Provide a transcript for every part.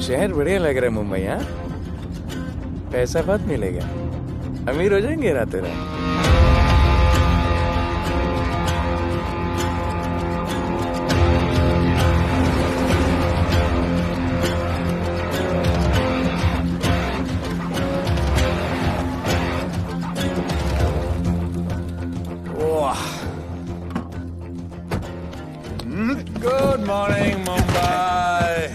शहर बढ़िया लग रहा है मुंबई। हाँ, पैसा बहुत मिलेगा, अमीर हो जाएंगे रातों रात। Good morning Mumbai.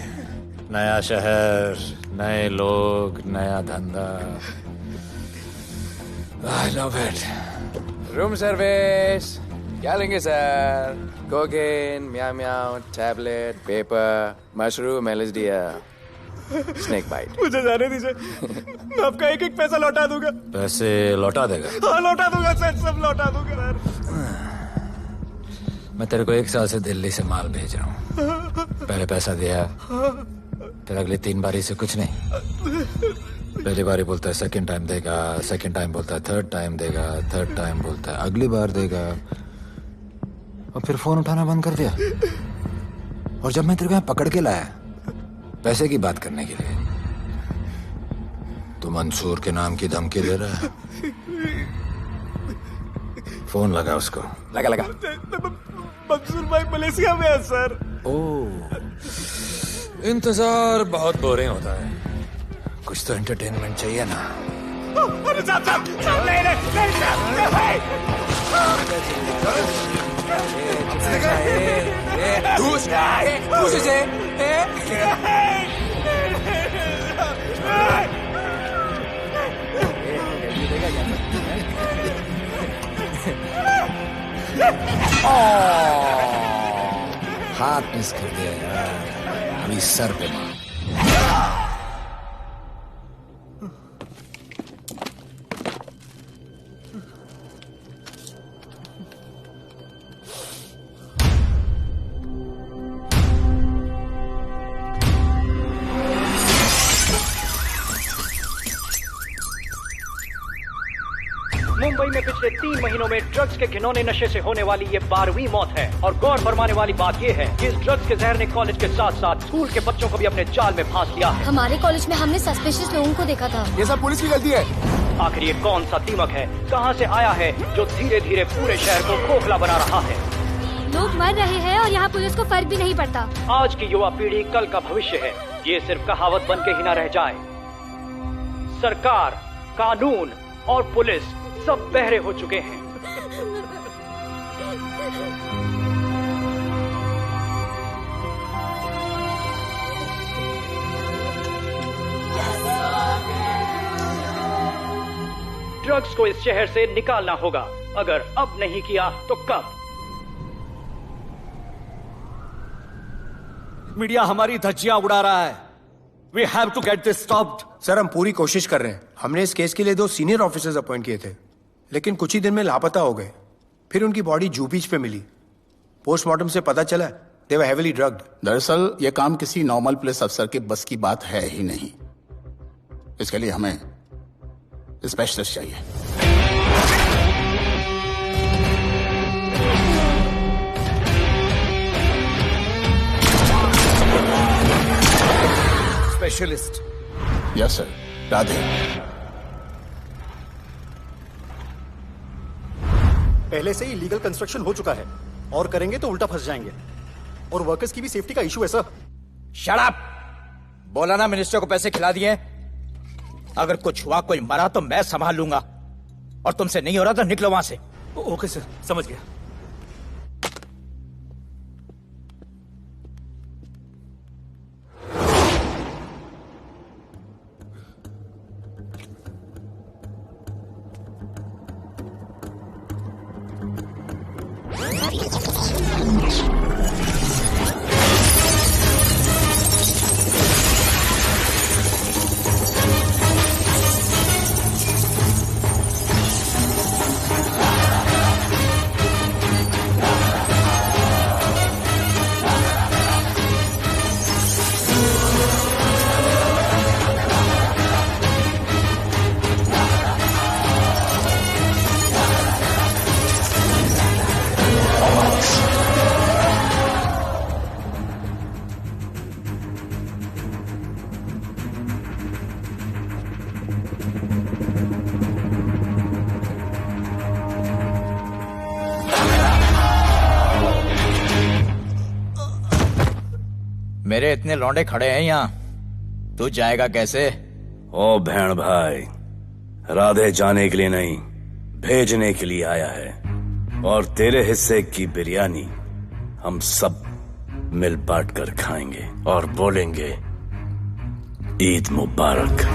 नया शहर, नए लोग, नया धंधा। I love it. Room service क्या लेंगे sir? Cocaine, meow meow, tablet, paper, mushroom, LSD, snake bite. मुझे जाने दीजिए, मैं आपका एक एक पैसा लौटा दूंगा। पैसे लौटा देगा? हाँ लौटा दूंगा सर, सब लौटा दूंगा सर। मैं तेरे को 1 साल से दिल्ली से माल भेज रहा हूँ। पहले पैसा दिया, फिर अगली 3 बारी से कुछ नहीं। पहली बारी बोलता है सेकंड टाइम देगा, सेकंड टाइम बोलता है थर्ड टाइम देगा, थर्ड टाइम बोलता है अगली बार देगा, और फिर फोन उठाना बंद कर दिया। और जब मैं तेरे को यहाँ पकड़ के लाया पैसे की बात करने के लिए, तो मंसूर के नाम की धमकी दे रहा है। फोन लगा उसको। लगा लगा। मंसूर भाई मलेशिया में है सर। ओह, इंतजार बहुत बोरिंग होता है, कुछ तो एंटरटेनमेंट चाहिए ना। अरे साहब साहब साहब नहीं नहीं हाथ मिस कर दिया यार, अभी सर पे मार। मुंबई में पिछले 3 महीनों में ड्रग्स के घिनौने नशे से होने वाली ये 12वीं मौत है। और गौर फरमाने वाली बात ये है कि इस ड्रग्स के जहर ने कॉलेज के साथ साथ स्कूल के बच्चों को भी अपने जाल में फांस लिया है। हमारे कॉलेज में हमने सस्पिशियस लोगों को देखा था। ये सब पुलिस की गलती है। आखिर ये कौन सा दीमक है, कहां से आया है, जो धीरे धीरे पूरे शहर को खोखला बना रहा है? लोग मर रहे हैं और यहाँ पुलिस को फर्क भी नहीं पड़ता। आज की युवा पीढ़ी कल का भविष्य है, ये सिर्फ कहावत बन के ही न रह जाए। सरकार, कानून और पुलिस सब बहरे हो चुके हैं। ड्रग्स को इस शहर से निकालना होगा। अगर अब नहीं किया तो कब? मीडिया हमारी धज्जियां उड़ा रहा है। We have to get this stopped. Sir हम पूरी कोशिश कर रहे हैं। हमने इस केस के लिए 2 सीनियर ऑफिसर्स अपॉइंट किए थे, लेकिन कुछ ही दिन में लापता हो गए। फिर उनकी बॉडी जू बीच पे मिली। पोस्टमार्टम से पता चला दे वर हेवीली ड्रग्ड। दरअसल यह काम किसी नॉर्मल पुलिस अफसर के बस की बात है ही नहीं। इसके लिए हमें स्पेशलिस्ट चाहिए। स्पेशलिस्ट? Yes sir. राधे। पहले से ही लीगल कंस्ट्रक्शन हो चुका है, और करेंगे तो उल्टा फंस जाएंगे। और वर्कर्स की भी सेफ्टी का इशू है सर। Shut up! बोला ना मिनिस्टर को पैसे खिला दिए। अगर कुछ हुआ, कोई मरा तो मैं संभाल लूंगा, और तुमसे नहीं हो रहा तो निकलो वहां से। ओके सर, समझ गया। मेरे इतने लौंडे खड़े हैं यहाँ, तू जाएगा कैसे? ओ बहन भाई, राधे जाने के लिए नहीं, भेजने के लिए आया है। और तेरे हिस्से की बिरयानी हम सब मिल बांट कर खाएंगे और बोलेंगे ईद मुबारक।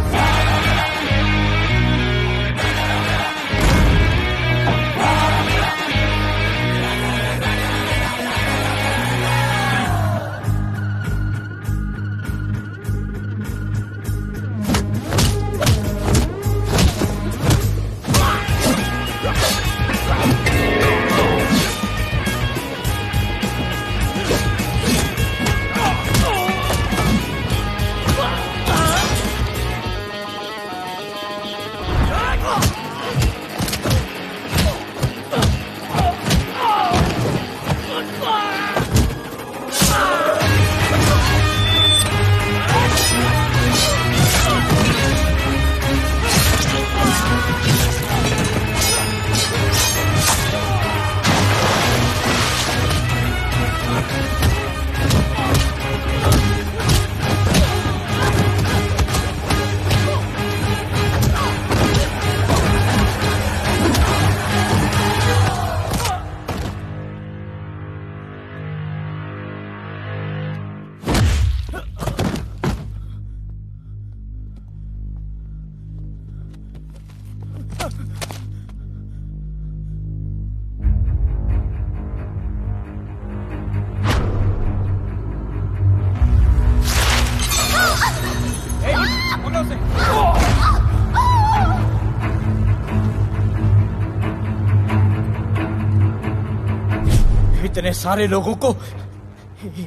इतने सारे लोगों को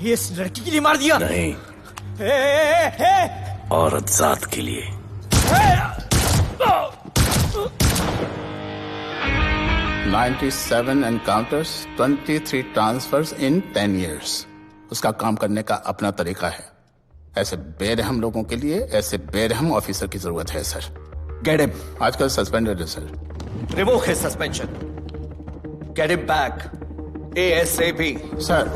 इस लड़की के लिए मार दिया? नहीं, औरत जात के लिए। $97 encounters, 23 transfers in 10 years। उसका काम करने का अपना तरीका है। ऐसे बेरहम लोगों के लिए ऐसे बेरहम ऑफिसर की जरूरत है सर। Get him. आजकल सस्पेंडेड है sir. Revoke his suspension. Get him back. ASAP. Sir,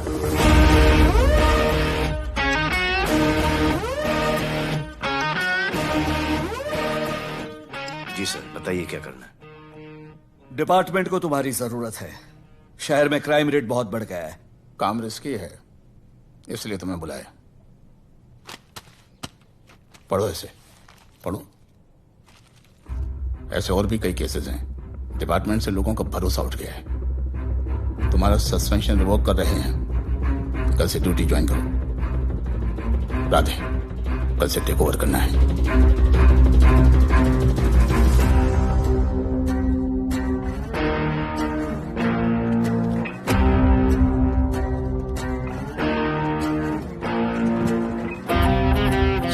जी सर, बताइए क्या करना है। डिपार्टमेंट को तुम्हारी जरूरत है। शहर में क्राइम रेट बहुत बढ़ गया है। काम रिस्की है, इसलिए तुम्हें बुलाया। पढ़ो इसे, पढ़ो। ऐसे और भी कई केसेस हैं। डिपार्टमेंट से लोगों का भरोसा उठ गया है। तुम्हारा सस्पेंशन रिवोक कर रहे हैं। कल से ड्यूटी ज्वाइन करो। राधे, कल से टेक ओवर करना है।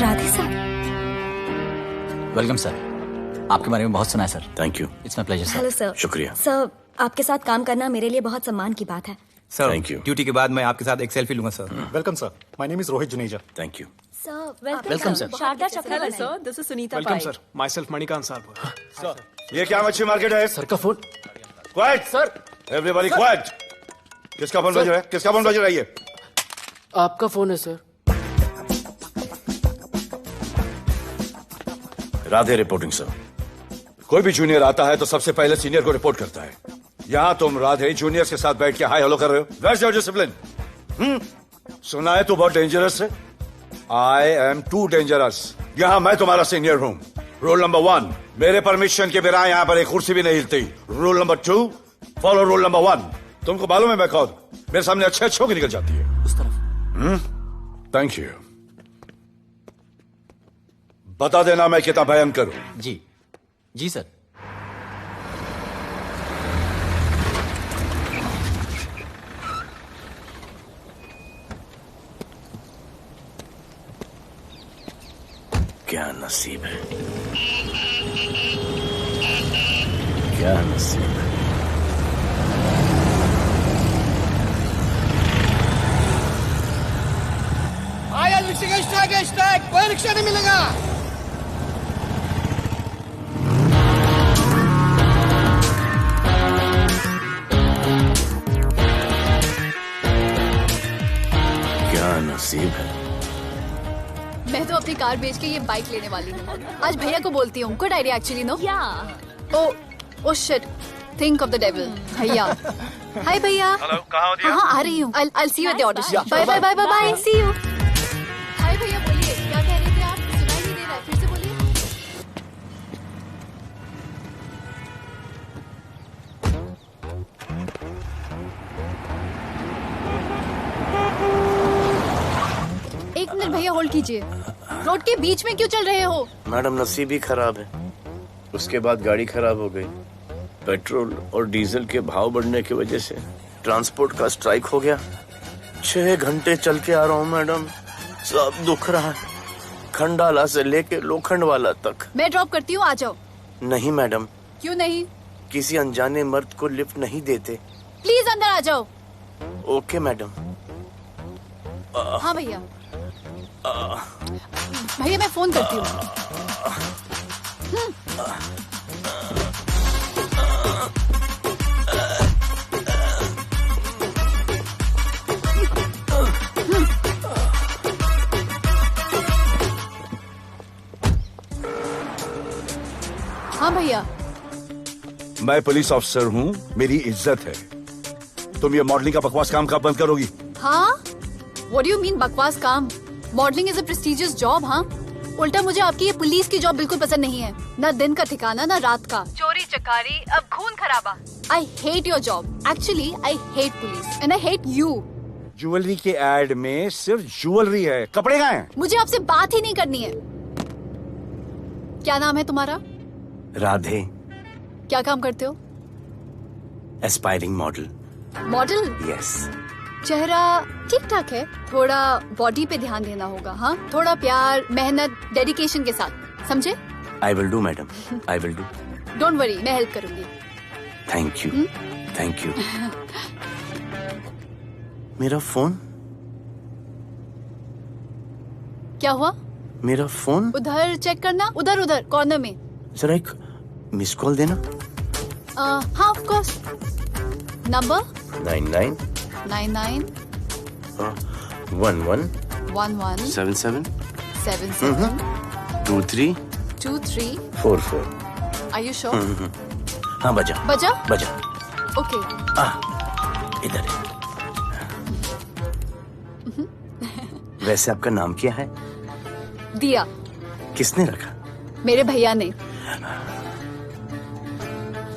राधे सर। वेलकम सर, आपके बारे में बहुत सुना है sir. Thank you. It's my pleasure sir. Hello sir. शुक्रिया। सर, आपके साथ काम करना मेरे लिए बहुत सम्मान की बात है। Sir, Thank you. ड्यूटी के बाद मैं आपके साथ एक सेल्फी लूंगा sir. Welcome sir, my name is Rohit Juneja. Thank you. Sir, welcome sir. Sharda Chakravarti. This is Sunita welcome Pai. Sir, myself Manikant साहब। ये क्या मच्छी मार्केट है? सर का phone. Quiet sir, everybody quiet. किसका फोन बज रहा है? किसका फोन बज रहा है ये? आपका फोन है सर। Radhe reporting sir. कोई भी जूनियर आता है तो सबसे पहले सीनियर को रिपोर्ट करता है। यहाँ तुम राधे जूनियर्स के साथ बैठ के हाई हेलो कर रहे हो। Where's your discipline? सुना है तू बहुत डेंजरस है। I am too dangerous. यहाँ मैं तुम्हारा सीनियर हूँ। रूल नंबर 1, मेरे परमिशन के बिना यहाँ पर एक कुर्सी भी नहीं हिलती। Rule number 2, follow rule number 1। तुमको मालूम है मैं कौन? मेरे सामने अच्छे अच्छों की निकल जाती है। उस तरफ। Thank you. बता देना मैं कितना भयंकर हूं। जी जी सर। क्या नसीब है, क्या नसीब है। आया रिक्शा का स्ट्राइक, कोई रिक्शा नहीं मिलेगा। क्या नसीब है। अपनी कार बेच के ये बाइक लेने वाली हूँ। आज भैया को बोलती हूँ। Good idea actually, no? Oh shit, think of the devil. भैया, हाय भैया। हेलो, कहाँ हो दिया? हाँ, आ रही हूँ। I'll see you at the audition. Bye bye bye bye bye. See you. हाय भैया, बोलिए क्या कह रहे थे आप? सुनाई नहीं दे रहा है, फिर से बोलिए। एक मिनट भैया, होल्ड कीजिए। रोड के बीच में क्यों चल रहे हो? मैडम, नसीब ही खराब है। उसके बाद गाड़ी खराब हो गई। पेट्रोल और डीजल के भाव बढ़ने की वजह से ट्रांसपोर्ट का स्ट्राइक हो गया। 6 घंटे चल के आ रहा हूँ मैडम, सब दुख रहा है, खंडाला से लेके लोखंडवाला तक। मैं ड्रॉप करती हूँ, आ जाओ। नहीं मैडम। क्यों नहीं? किसी अनजाने मर्द को लिफ्ट नहीं देते। प्लीज अंदर आ जाओ। Okay madam. हाँ भैया। भैया मैं फोन करती हूँ। हाँ भैया। मैं पुलिस ऑफिसर हूँ, मेरी इज्जत है। तुम ये मॉडलिंग का बकवास काम कब बंद करोगी? हाँ? What do you mean बकवास काम? Modelling is a prestigious job. हाँ, उल्टा मुझे आपकी ये पुलिस की जॉब बिल्कुल पसंद नहीं है। ना दिन का ठिकाना, ना रात का। चोरी चकारी, अब खून खराबा। I hate your job. Actually, I hate police and I hate you. Jewellery के एड में सिर्फ ज्वेलरी है, कपड़े कहाँ हैं? मुझे आपसे बात ही नहीं करनी है। क्या नाम है तुम्हारा? राधे। क्या काम करते हो? Aspiring model. मॉडल? यस। चेहरा ठीक ठाक है, थोड़ा बॉडी पे ध्यान देना होगा। हाँ, थोड़ा प्यार, मेहनत, डेडिकेशन के साथ, समझे? I will do madam, I will do. Don't worry, मैं हेल्प करूंगी। Thank you, thank you. मेरा फोन? क्या हुआ? मेरा फोन? उधर चेक करना, उधर उधर कॉर्नर में। जरा एक मिस कॉल देना। हाँ of course. Number 99 99 11 11 77 77 23 23 44। Are you sure? हाँ बजा बजा? बजा। ओके। इधर है। वैसे आपका नाम क्या है? दिया। किसने रखा? मेरे भैया ने।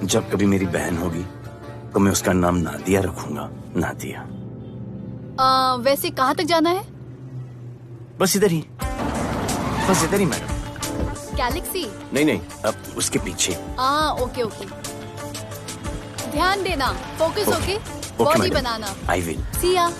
जब कभी मेरी बहन होगी तो मैं उसका नाम नादिया रखूंगा। नादिया। वैसे कहाँ तक जाना है? बस इधर ही, बस इधर ही मैडम। गैलेक्सी? नहीं, अब उसके पीछे। Okay okay. ध्यान देना, फोकस ओके। बॉडी बनाना। I will. See ya.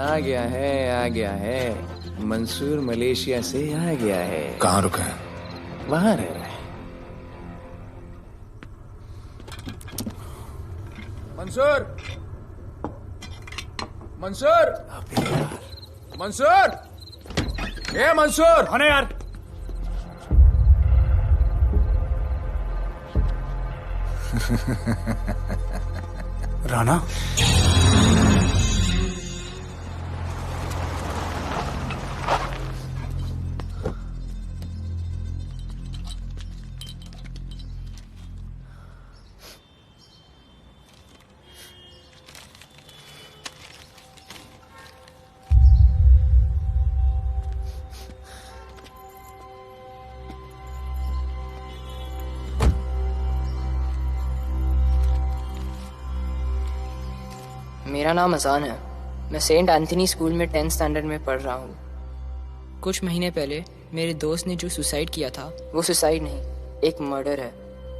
आ गया है। मंसूर मलेशिया से आ गया है। कहाँ रुका है? वहां रह रहा है। मंसूर, मंसूर, मंसूर, ए मंसूर। हाँ यार। राणा, मेरा नाम अजान है। मैं सेंट एंथनी स्कूल में 10th स्टैंडर्ड में पढ़ रहा हूँ। कुछ महीने पहले मेरे दोस्त ने जो सुसाइड किया था, वो सुसाइड नहीं, एक मर्डर है।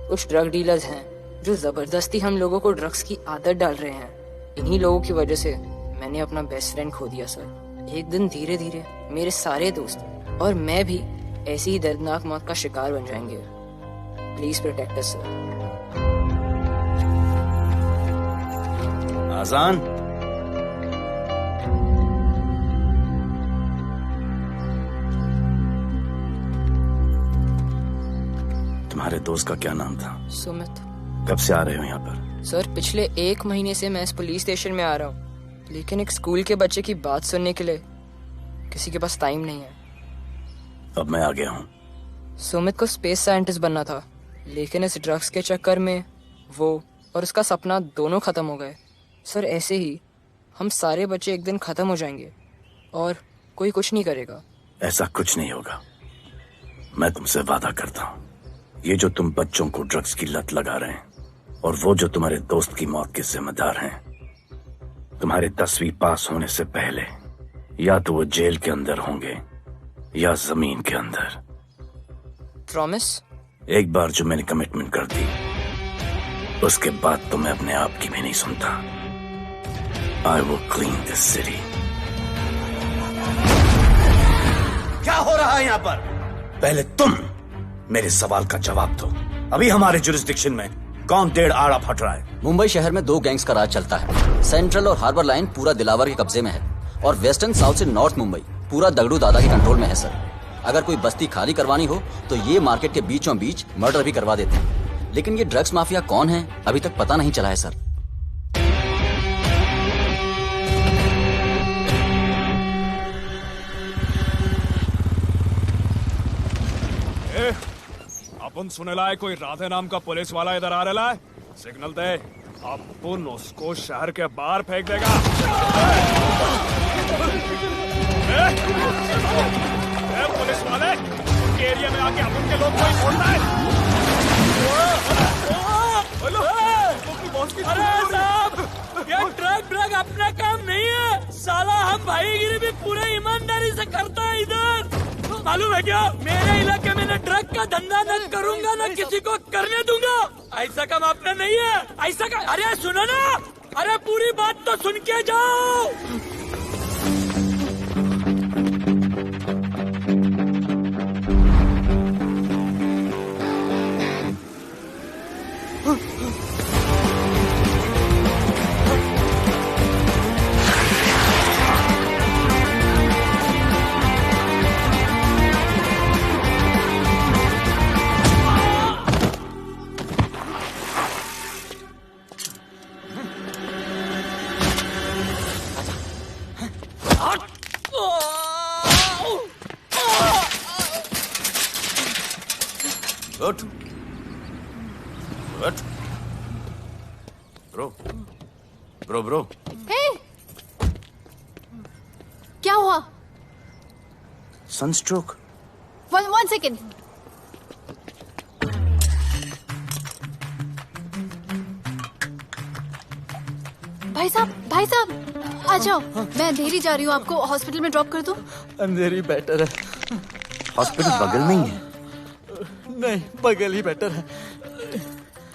कुछ ड्रग डीलर्स हैं जो जबरदस्ती हम लोगों को ड्रग्स की आदत डाल रहे हैं। इन्हीं लोगों की वजह से मैंने अपना बेस्ट फ्रेंड खो दिया सर। एक दिन धीरे धीरे मेरे सारे दोस्त और मैं भी ऐसी ही दर्दनाक मौत का शिकार बन जाएंगे। Please protect us sir. Azaan, तुम्हारे दोस्त का क्या नाम था? सुमित। कब से आ रहे हो यहाँ पर? सर पिछले 1 महीने से मैं इस पुलिस स्टेशन में आ रहा हूँ, लेकिन एक स्कूल के बच्चे की बात सुनने के लिए किसी के पास टाइम नहीं है। अब मैं आ गया हूँ। सुमित को स्पेस साइंटिस्ट बनना था, लेकिन इस ड्रग्स के चक्कर में वो और उसका सपना दोनों खत्म हो गए। सर ऐसे ही हम सारे बच्चे एक दिन खत्म हो जाएंगे और कोई कुछ नहीं करेगा। ऐसा कुछ नहीं होगा, मैं तुमसे वादा करता हूँ। ये जो तुम बच्चों को ड्रग्स की लत लगा रहे हैं और वो जो तुम्हारे दोस्त की मौत के जिम्मेदार हैं, तुम्हारे 10वीं पास होने से पहले या तो वो जेल के अंदर होंगे या जमीन के अंदर। प्रॉमिस? एक बार जो मैंने कमिटमेंट कर दी, उसके बाद तो मैं अपने आप की भी नहीं सुनता। I will clean this city. क्या हो रहा है यहाँ पर? पहले तुम मेरे सवाल का जवाब दो। अभी हमारे जुरिस्डिक्शन में कौन डेढ़ आड़ा फट रहा है? मुंबई शहर में 2 गैंग्स का राज चलता है। सेंट्रल और हार्बर लाइन पूरा दिलावर के कब्जे में है और वेस्टर्न साउथ से नॉर्थ मुंबई पूरा दगड़ू दादा के कंट्रोल में है सर। अगर कोई बस्ती खाली करवानी हो तो ये मार्केट के बीचों बीच मर्डर भी करवा देते हैं, लेकिन ये ड्रग्स माफिया कौन है अभी तक पता नहीं चला है सर। अपन सुनेला है कोई राधे नाम का पुलिस वाला इधर आ रहा है। सिग्नल दे, अपन उसको शहर के बाहर फेंक देगा। पुलिस वाले एरिया में आके अपन के लोग कोई बोलता है। अरे साहब, ये ड्रग अपना काम नहीं है साला। हम भाईगिरी भी पूरे ईमानदारी से करता है इधर। मालूम है क्या, मेरे इलाके में न ड्रग का धंधा न करूंगा न किसी को करने दूंगा। ऐसा काम अपना नहीं है। ऐसा का, अरे सुनो ना, अरे पूरी बात तो सुन के जाओ। ब्रो क्या हुआ? सनस्ट्रोक। One second. भाई साहब आ जाओ। मैं अंधेरी जा रही हूँ, आपको हॉस्पिटल में ड्रॉप कर दूं? अंधेरी बेटर है। हॉस्पिटल बगल में ही है? नहीं, बगल ही बेटर है।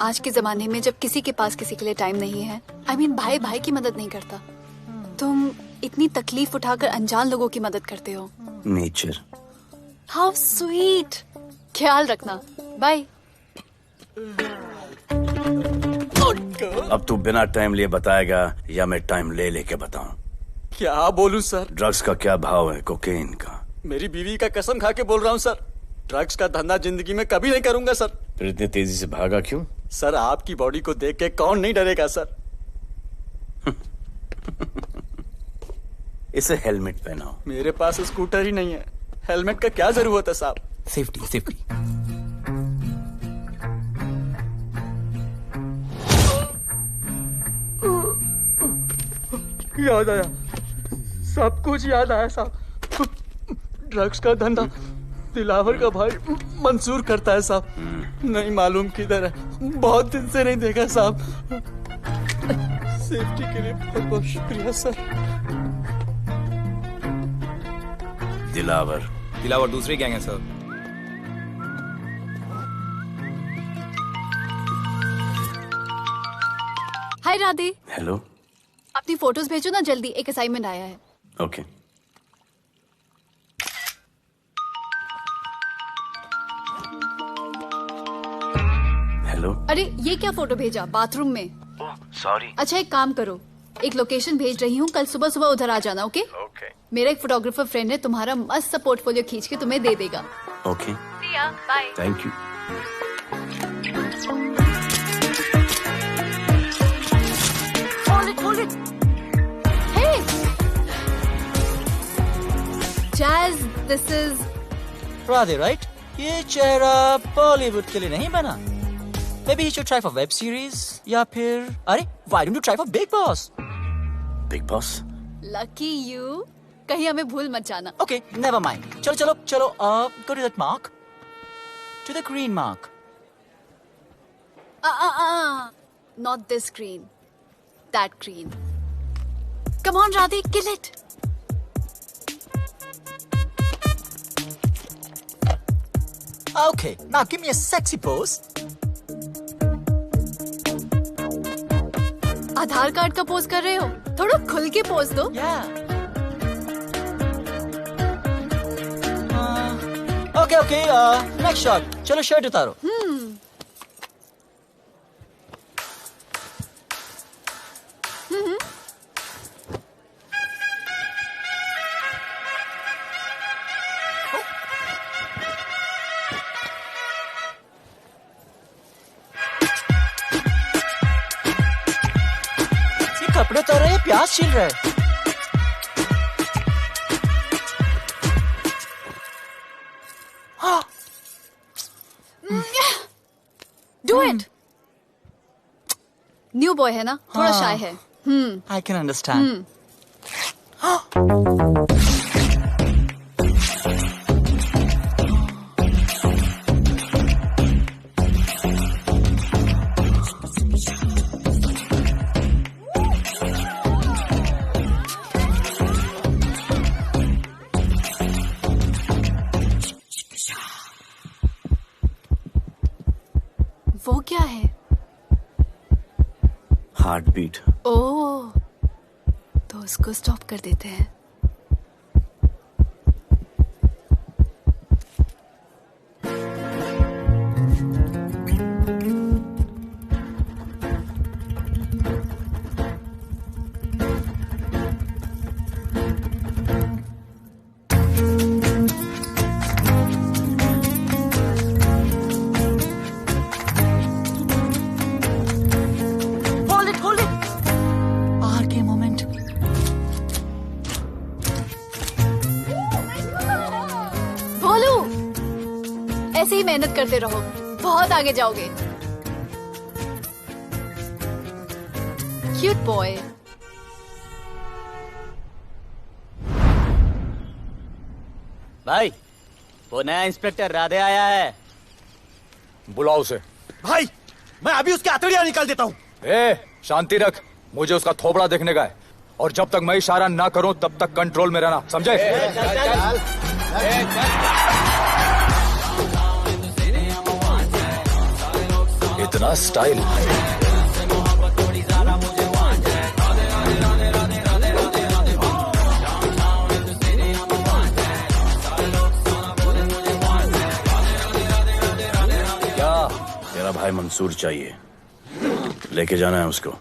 आज के जमाने में जब किसी के पास किसी के लिए टाइम नहीं है, भाई भाई की मदद नहीं करता, तुम इतनी तकलीफ उठाकर अनजान लोगों की मदद करते हो। नेचर। How sweet. ख्याल रखना, बाय। अब तू बिना टाइम लिए बताएगा या मैं टाइम ले लेके बताऊं? क्या बोलूं सर? ड्रग्स का क्या भाव है कोकेन का? मेरी बीवी का कसम खा के बोल रहा हूँ सर, ड्रग्स का धंधा जिंदगी में कभी नहीं करूंगा सर। फिर इतनी तेजी से भागा क्यों? सर आपकी बॉडी को देख के कौन नहीं डरेगा सर। इसे हेलमेट पहनाओ। मेरे पास स्कूटर ही नहीं है, हेलमेट का क्या जरूरत है साहब? सेफ्टी। याद आया, सब कुछ याद आया साहब। ड्रग्स का धंधा दिलावर का भाई मंसूर करता है साहब। नहीं मालूम किधर है, बहुत दिन से नहीं देखा साहब। सेफ्टी के लिए बहुत बहुत शुक्रिया सर। दिलावर दूसरी गैंग है सर। हाय राधे। हेलो। अपनी फोटोज भेजो ना जल्दी, एक असाइनमेंट आया है। ओके। हेलो। अरे ये क्या फोटो भेजा बाथरूम में? सॉरी। अच्छा एक काम करो, एक लोकेशन भेज रही हूँ, कल सुबह सुबह उधर आ जाना। ओके? मेरा एक फोटोग्राफर फ्रेंड है, तुम्हारा मस्त सा पोर्टफोलियो खींच के तुम्हें दे देगा। Okay. Bye. Thank you. it. Hey, Jazz, this is Radhe, right? ये चेहरा बॉलीवुड के लिए नहीं बना. Maybe you should try for web series या फिर अरे why don't you try for Big Boss? Big Boss? lucky you. कहीं हमें भूल मत जाना. Okay, never mind. चलो. Go to that mark. To the green mark. Not this green. That green. Come on, Radhe, kill it. Okay, now give me a sexy pose. Aadhaar card का pose कर रहे हो? थोड़ा खुल के pose दो. Okay, next shot. चलो shirt उतारो. कपड़े उतार रहे, प्याज छील रहे. Do it. न्यू बॉय है ना, थोड़ा शाय है. I can understand. वो क्या है? Heart beat. ओह, तो उसको स्टॉप कर देते हैं. ऐसे ही मेहनत करते रहो, बहुत आगे जाओगे. Cute boy. भाई, वो नया इंस्पेक्टर राधे आया है. बुलाओ उसे. भाई, मैं अभी उसकी हथेलियां निकाल देता हूँ. शांति रख. मुझे उसका थोबड़ा देखने का है, और जब तक मैं इशारा ना करूं तब तक कंट्रोल में रहना, समझे? इतना स्टाइल. क्या? तेरा भाई मंसूर चाहिए, लेके जाना है उसको.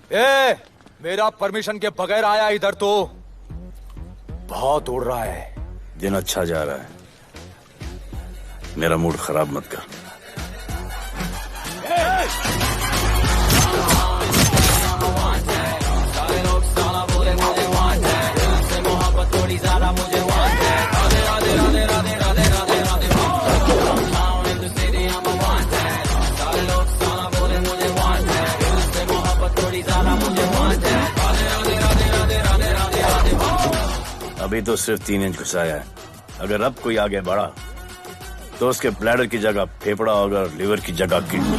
मेरा परमिशन के बगैर आया इधर तो. बहुत उड़ रहा है. दिन अच्छा जा रहा है, मेरा मूड खराब मत कर. अभी तो सिर्फ 3 इंच घुसाया है. अगर अब कोई आगे बढ़ा तो उसके ब्लैडर की जगह फेफड़ा होगा, लिवर की जगह किडनी.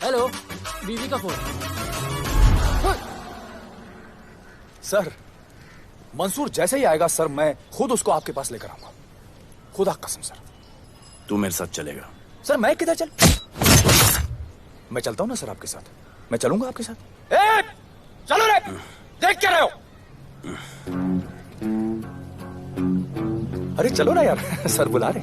हेलो, बीवी का फोन. सर, मंसूर जैसे ही आएगा सर, मैं खुद उसको आपके पास लेकर आऊंगा. खुदा कसम सर. तू मेरे साथ चलेगा? सर मैं किधर चल? मैं चलता हूं ना सर आपके साथ. मैं चलूंगा आपके साथ. चलो रे, देख क्या रहे हो? अरे चलो ना यार, सर बुला रहे.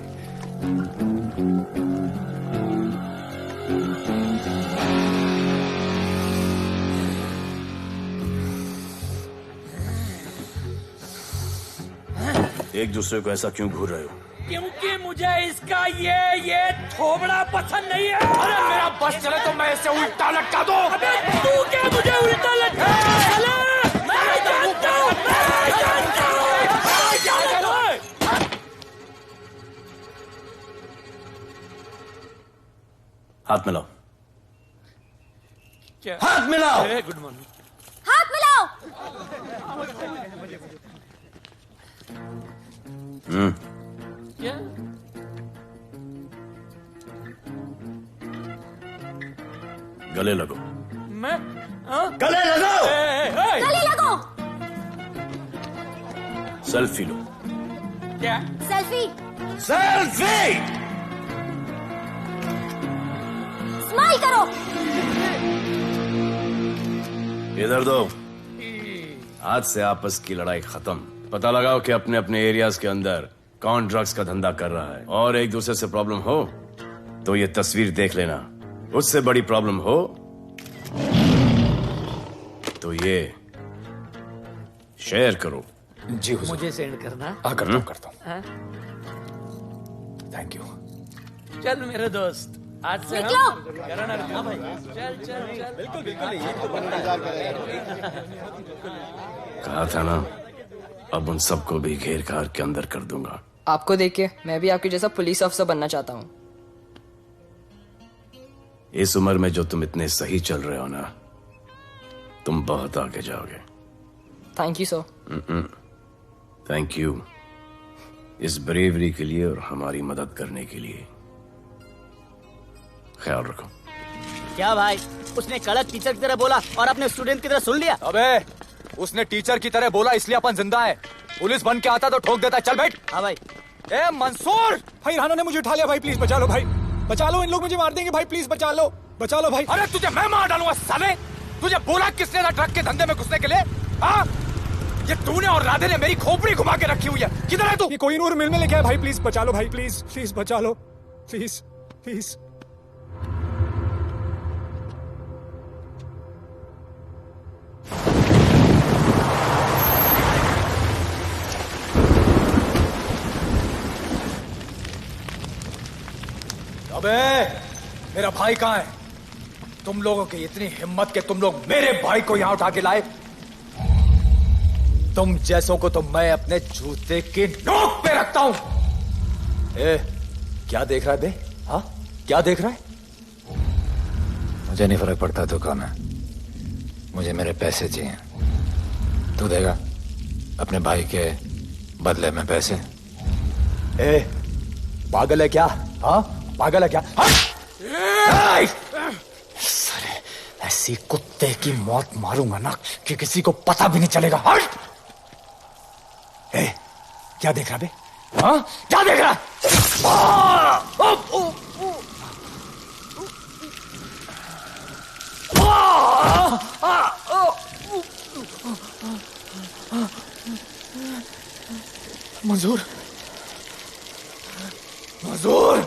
एक दूसरे को ऐसा क्यों घूर रहे हो? क्योंकि मुझे इसका ये थोबड़ा पसंद नहीं है। अरे मेरा बस चले तो मैं इसे उल्टा लटका दूं। अबे तू क्या मुझे उल्टा लटका? मैं जानता हूं। हाथ मिलाओ। क्या? हाथ मिलाओ। Good morning. हाथ मिलाओ। क्या? गले लगो। मैं गले लगाओ। गले लगो। सेल्फी लो। क्या? सेल्फी। सेल्फी। स्माइल करो। इधर दो। आज से आपस की लड़ाई खत्म। पता लगाओ कि अपने अपने एरियाज के अंदर कौन ड्रग्स का धंधा कर रहा है, और एक दूसरे से प्रॉब्लम हो तो ये तस्वीर देख लेना। उससे बड़ी प्रॉब्लम हो तो ये शेयर करो। जी हुजूर। मुझे सेंड करना। करता हूँ। हाँ? Thank you. चल मेरे दोस्त, आज से निकलो। हाँ भाई, चल चल चल। बिल्कुल कहा था ना, अब उन सबको भी घेर घार के अंदर कर दूंगा। आपको देख के मैं भी आपके जैसा पुलिस ऑफिसर बनना चाहता हूँ। इस उम्र में जो तुम इतने सही चल रहे हो ना, तुम बहुत आगे जाओगे। Thank you sir. Thank you इस ब्रेवरी के लिए और हमारी मदद करने के लिए। ख्याल रखो। क्या भाई, उसने कड़क टीचर की तरह बोला और अपने स्टूडेंट की तरह सुन लिया? अबे उसने टीचर की तरह बोला इसलिए अपन जिंदा है। पुलिस बन के आता तो ठोक देता। चल बैठ। हाँ भाई। ए मंसूर, भाई राना ने मुझे उठा लिया। भाई प्लीज बचा लो। भाई बचा लो, इन लोग मुझे मार देंगे। भाई प्लीज बचा लो, बचा लो भाई। अरे तुझे मैं मार डालूंगा साले। तुझे बोला किसने था ट्रक के धंधे में घुसने के लिए? हाँ, ये तूने और राधे ने मेरी खोपड़ी घुमा के रखी हुई है। किधर है तू? ये कोई नूर मिल में लेके आया। भाई प्लीज बचा लो। भाई प्लीज प्लीज बचा लो, प्लीज प्लीज। अबे मेरा भाई कहाँ है? तुम लोगों की इतनी हिम्मत कि तुम लोग मेरे भाई को यहाँ उठा के लाए। तुम जैसों को तो मैं अपने जूते की नोक पे रखता हूं। ए, क्या देख रहा है बे? हाँ, क्या देख रहा है? मुझे नहीं फर्क पड़ता तू कौन है, मुझे मेरे पैसे चाहिए। तू देगा अपने भाई के बदले में पैसे? ए, पागल है क्या? हाँ, पागल है क्या? सरे, ऐसी कुत्ते की मौत मारूंगा ना कि किसी को पता भी नहीं चलेगा। हट! ए, क्या देख रहा बे? हाँ, क्या देख रहा? मंजूर, मंजूर।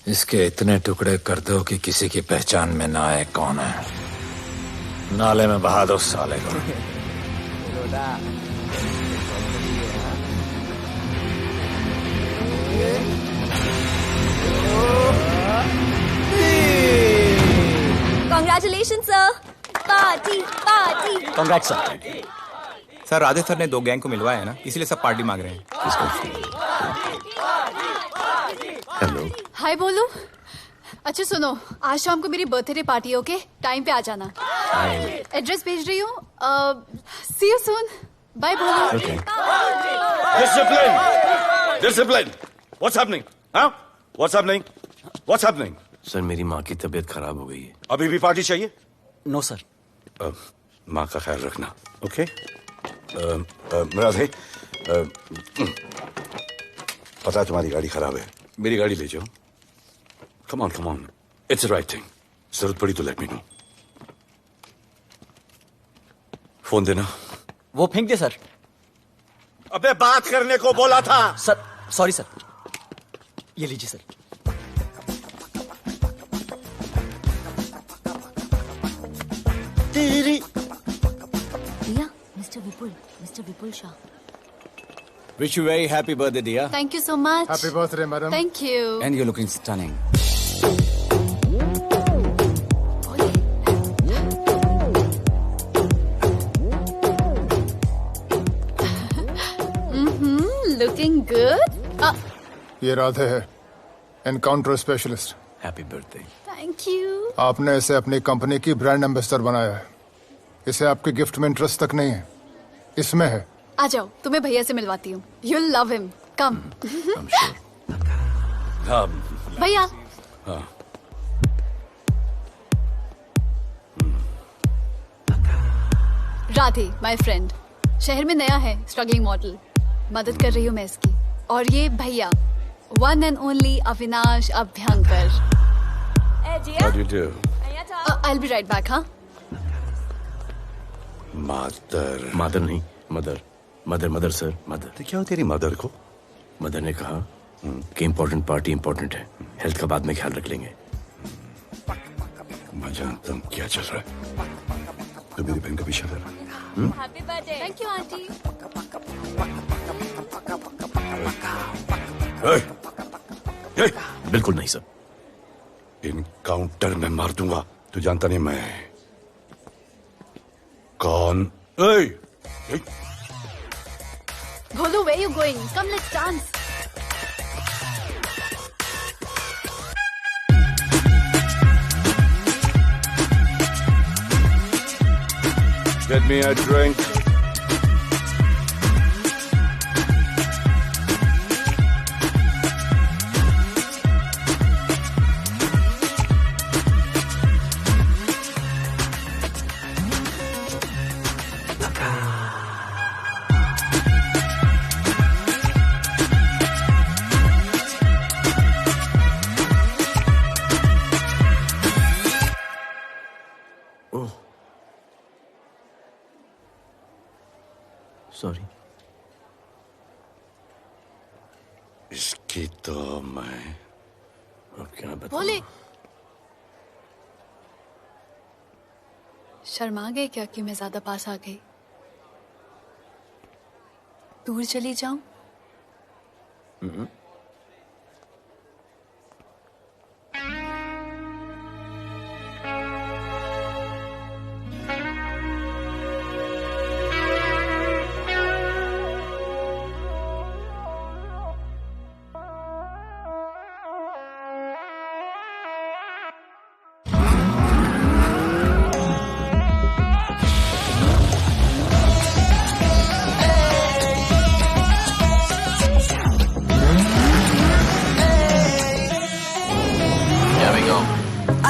इसके इतने टुकड़े कर दो कि किसी की पहचान में ना आए कौन है। नाले में बहा दो साले को। Congratulations, sir. Party party. Congrats sir. Sir Radhe sir ने 2 गैंग को मिलवाया है ना, इसीलिए सब पार्टी मांग रहे हैं। हेलो। हाय बोलू। अच्छा सुनो, आज शाम को मेरी बर्थडे पार्टी, ओके? टाइम पे आ जाना। एड्रेस भेज रही हूँ। सी यू सून। बाय बोलू। Discipline! Discipline! What's happening? Huh? What's happening? What's happening? Sir मेरी माँ की तबीयत खराब हो गई है। अभी भी पार्टी चाहिए? No sir. माँ का ख्याल रखना, ओके? राधे, पता है तुम्हारी गाड़ी खराब है, मेरी गाड़ी ले जाओ। Come on, it's the right thing. जरूरत पड़ी तो लेट मी नो। फोन देना। वो फेंक दे सर। अबे बात करने को बोला था। सर सॉरी सर, ये लीजिए सर। तेरी दिया, mister Vipul Shah. Wish you very happy birthday, dear. Thank you so much. Happy birthday, madam. Thank you. And you're looking stunning. Looking good. ये राधे है, encounter specialist. Happy birthday. Thank you. आपने इसे अपनी company की brand ambassador बनाया है। इसे आपके गिफ्ट में इंटरेस्ट तक नहीं है, इसमें है। आ जाओ, तुम्हें भैया से मिलवाती हूँ। You'll love him. Come. भैया। हाँ। Radhe, my friend. शहर में नया है, स्ट्रगलिंग मॉडल। मदद कर रही हूँ मैं इसकी। और ये भैया, one and only Avinash Abhyankar. How do you do? I'll be right back, हाँ? मदर नहीं, मदर सर, मदर। तो क्या हो तेरी मदर को? मदर ने कहा कि इम्पोर्टेंट पार्टी इम्पोर्टेंट है, हेल्थ का बाद में ख्याल रख लेंगे। मैं जानता हूँ क्या चल रहा है। तो मेरी बहन का पीछा कर। Happy birthday. Thank you aunty. बिल्कुल नहीं सर। इनकाउंटर में मार दूंगा। तू जानता नहीं मैं कौन? Bholu, where you going? Come, let's dance. Get me a drink. Sorry. इसकी तो मैं अब क्या बताऊं? भोले, शर्मा गए क्या कि मैं ज्यादा पास आ गई? दूर चली जाऊं?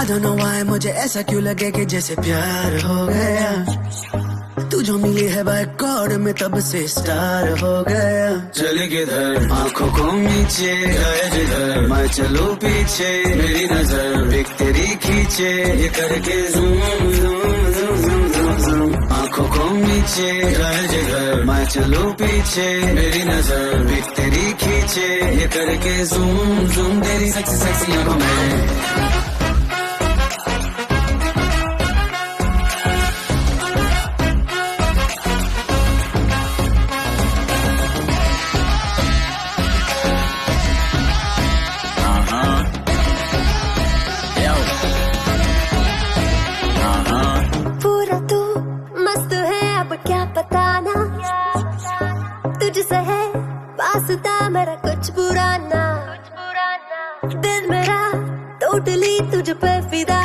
I don't know why मुझे ऐसा क्यों लगे कि जैसे प्यार हो गया। तू जो मिली है बाय गॉड में तब से स्टार हो गया। चले किधर आंखों को नीचे गए जिधर, मैं चलूं पीछे मेरी नजर एक तेरी खींचे, ये करके zoom zoom zoom zoom zoom zoom. आंखों को नीचे गए जिधर, मैं चलूं पीछे मेरी नजर एक तेरी खींचे, ये करके ज़ूम ज़ूम तेरी सेक्सी सेक्सी आंखों में। मेरा कुछ बुरा ना, दिल मेरा टोटली तुझ पे फिदा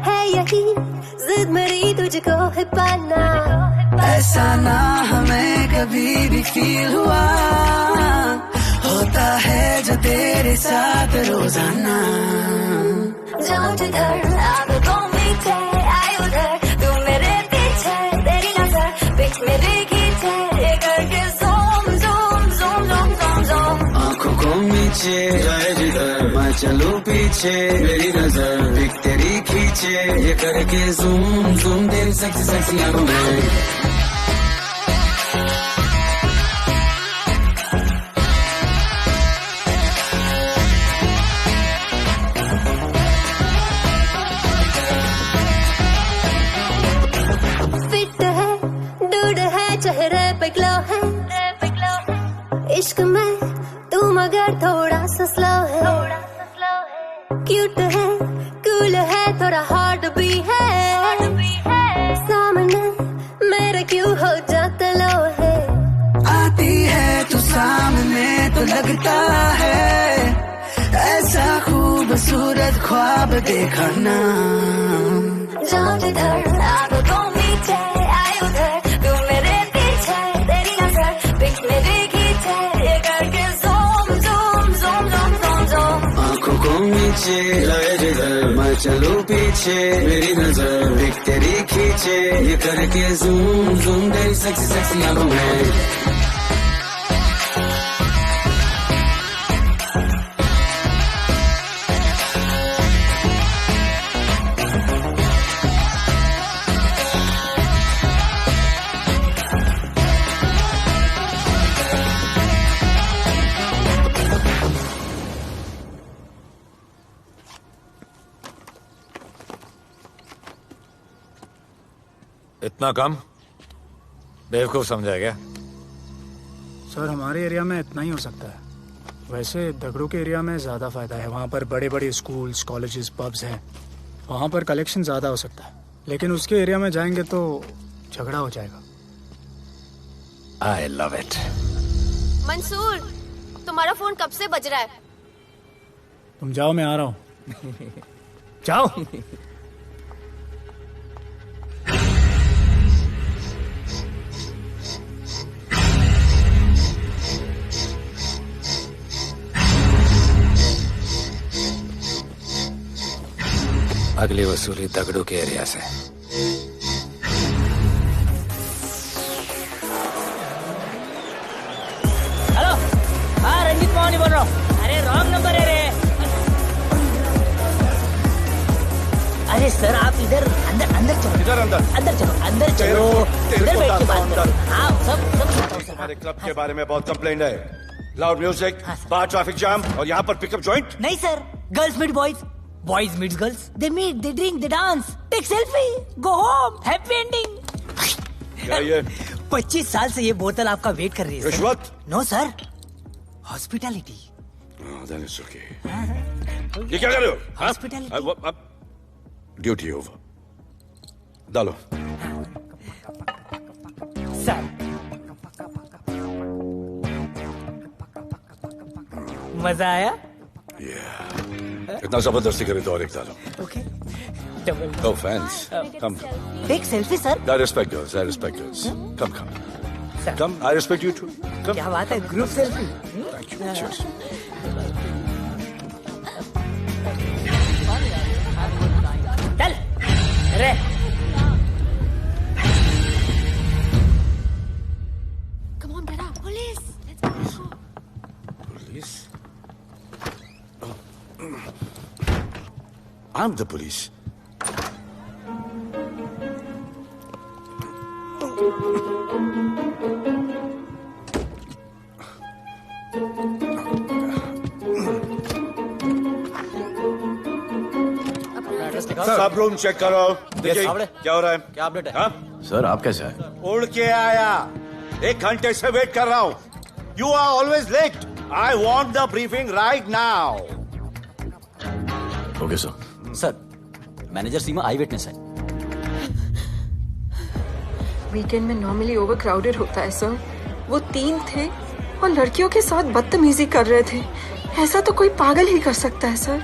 है यही जिद मेरी तुझको है पाना। ऐसा ना हमें कभी भी फील हुआ, होता है जो तेरे साथ रोजाना। जाऊं जिधर आंखों मीठे आए उधर, तू मेरे पीछे तेरी नजर पिक मेरे खींचे, ये करके नीचे जाए जिधर, मैं चलूं पीछे मेरी नजर एक तेरी खींचे, ये करके ज़ूम ज़ूम तेरी सेक्सी सेक्सी आंखों में। इश्क में तू मगर थोड़ा सा स्लो है, क्यूट है, कूल है, थोड़ा हॉट भी है, सामने मेरे क्यों हो जाता लो है। आती है तू सामने तो लगता है ऐसा खूबसूरत ख्वाब देखा ना। जाओ जिधर आगे को मीठे आए उधर, तू मेरे पीछे तेरी नजर पिक मेरे खींचे, ये करके zoom zoom zoom zoom zoom zoom. आंखों को नीचे लाए जिधर मैं चलूं पीछे, मेरी नजर पिक तेरी खींचे, ये करके ज़ूम ज़ूम तेरी सेक्सी सेक्सी आंखों में। इतना कम बेवकूफ समझा क्या? सर हमारे एरिया में इतना ही हो सकता है, वैसे दगड़ू के एरिया में ज़्यादा फायदा है। वहाँ पर बड़े बड़े स्कूल्स, कॉलेजेस, पब्स हैं, वहाँ पर कलेक्शन ज़्यादा हो सकता है। लेकिन उसके एरिया में जाएंगे तो झगड़ा हो जाएगा। I love it. मंसूर, तुम्हारा फोन कब से बज रहा है? तुम जाओ, मैं आ रहा हूँ। जाओ। अगली वसूली दगड़ू के एरिया से। हेलो, हाँ रंजीत मोहन बोल रहा हूँ। अरे रॉन्ग नंबर है रे। अरे सर आप इधर अंदर अंदर चलो। इधर अंदर चलो इधर बैठ के बात करो। हाँ सब हमारे क्लब के बारे में बहुत कंप्लेंट है। लाउड म्यूजिक, बाहर ट्रैफिक जाम और यहाँ पर पिकअप जॉइंट। नहीं sir, girls meet boys, boys meet girls, they meet, they drink, they dance, take selfie, go home, happy ending. क्या ये 25 साल से ये बोतल आपका वेट कर रही है। रिश्वत? No sir, hospitality. ये क्या कर रहे हो? हॉस्पिटैलिटी। ड्यूटी ओवर, डालो। सर मजा आया? इतना जबरदस्ती करे तो और एक डालो। Okay. Oh, fans. Come. Take selfie, sir. I respect yours. I respect yours. Come. Come. I respect you too. Come. क्या बात है, group selfie. Thank you. Cheers. चल, रे। Come on, brother. Police. Let's go. Police? I'm the police. सब room check करो। देखिए क्या हो रहा है। क्या अपडेट है? हाँ? सर आप कैसे आए? उड़ के आया, 1 घंटे से वेट कर रहा हूँ। You are always late. I want the briefing right now. Okay sir. Sir, manager Seema eyewitness है। वीकेंड में नॉर्मली ओवर क्राउडेड होता है सर। वो 3 थे और लड़कियों के साथ बदतमीजी कर रहे थे। ऐसा तो कोई पागल ही कर सकता है सर।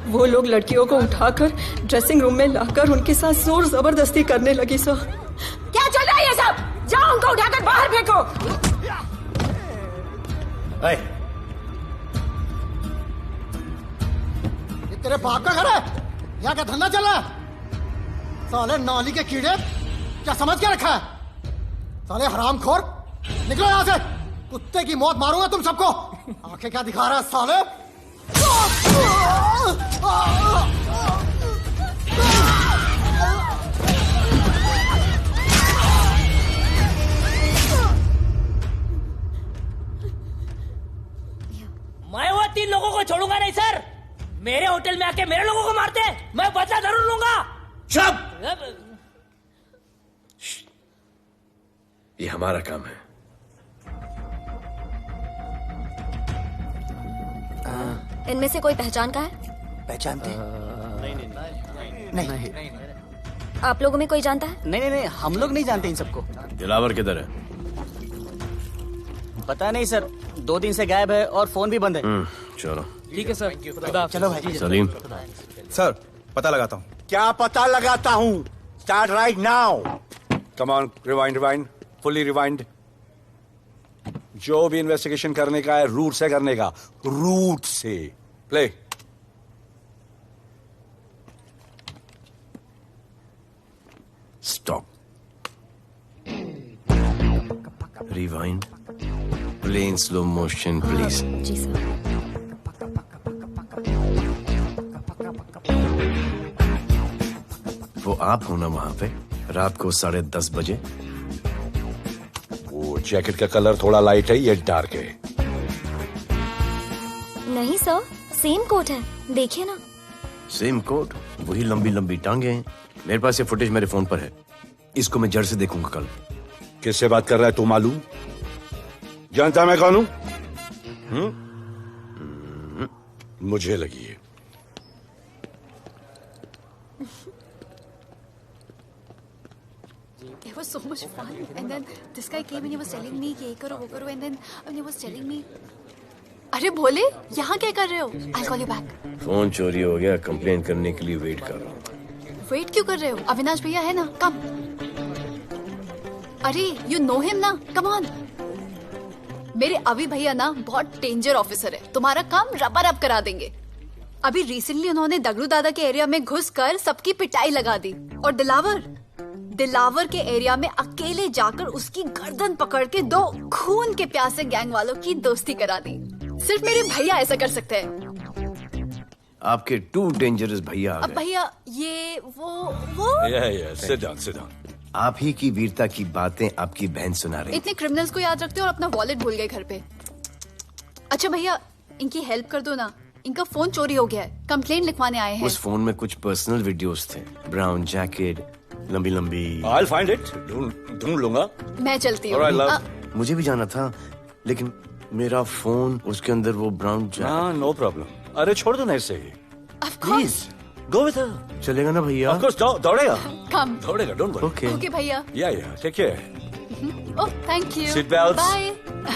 वो लोग लड़कियों को उठाकर ड्रेसिंग रूम में लाकर उनके साथ जोर जबरदस्ती करने लगी सर। क्या चल रहा है ये सब? जाओ उनको उठाकर बाहर फेंको। ये तेरे बाप का घर है? यहाँ क्या धंधा चल रहा है? साले नाली के कीड़े, क्या समझ के रखा है? साले हरामखोर, निकलो यहाँ से। कुत्ते की मौत मारूंगा तुम सबको। आंखें क्या दिखा रहा है साले? मैं वो 3 लोगों को छोड़ूंगा नहीं सर। मेरे होटल में आके मेरे लोगों को मारते हैं, मैं बदला जरूर लूंगा। चुप! ये हमारा काम है। इनमें से कोई पहचान का है? पहचानते हैं? नहीं। आप लोगों में कोई जानता है? नहीं, हम लोग नहीं जानते इन सबको। दिलावर किधर है? पता नहीं सर, 2 दिन से गायब है और फोन भी बंद है। चलो ठीक है सर। चलो भाई। सलीम सर पता लगाता हूँ। क्या पता लगाता हूँ? Start right now. Come on, rewind, fully rewind. जो भी इन्वेस्टिगेशन करने का है रूट से करने का, रूट से। Play. Stop. Rewind. Play in slow motion please. जी सर। वो आप हो ना वहां पे रात को 10:30 बजे? वो जैकेट का कलर थोड़ा लाइट है, ये डार्क है। नहीं सर, सेम कोट है, देखिए ना। सेम कोट, वही लंबी लंबी टांगे हैं। मेरे पास ये फुटेज मेरे फोन पर है, इसको मैं जड़ से देखूंगा कल। किससे बात कर रहा है तू? मालूम? जानता मैं कौन हूं? मुझे लगी है। It was so much fun, and then this guy came and he was telling me कि ये करो वो करो, and then he was telling me, अरे भोले यहाँ क्या कर रहे हो? I'll call you back. Phone चोरी हो गया, कंप्लेन करने के लिए वेट कर रहा हूँ। वेट क्यों कर रहे हो? अविनाश भैया है ना, कम। अरे you know him ना, come on. मेरे अभी भैया ना बहुत डेंजर ऑफिसर है, तुम्हारा काम रबर अप करा देंगे। अभी रिसेंटली उन्होंने दगड़ू दादा के एरिया में घुसकर सबकी पिटाई लगा दी, और दिलावर के एरिया में अकेले जाकर उसकी गर्दन पकड़ के 2 खून के प्यासे गैंग वालों की दोस्ती करा दी। सिर्फ मेरे भैया ऐसा कर सकते हैं। आपके 2 डेंजरस भैया आ अब गए। भैया ये वो sit down. आप ही की वीरता की बातें आपकी बहन सुना रही। इतने क्रिमिनल्स को याद रखते हो और अपना वॉलेट भूल गए घर पे। अच्छा भैया, इनकी हेल्प कर दो ना, इनका फोन चोरी हो गया है, कंप्लेंट लिखवाने आए हैं। उस फोन में कुछ पर्सनल वीडियोस थे, ब्राउन जैकेट, लंबी लंबी। I'll find it. ढूंढ लूंगा। मैं चलती हूँ। मुझे भी जाना था, लेकिन मेरा फोन, उसके अंदर वो ब्राउन जैकेट। No problem. अरे छोड़ दो ना इसे। Please go with her. चलेगा ना भैया? Of course, दौड़ेगा। कम। दौड़ेगा, डोंट वरी। ओके भैया। Yeah, take care. Oh thank you. Seat belts. Bye.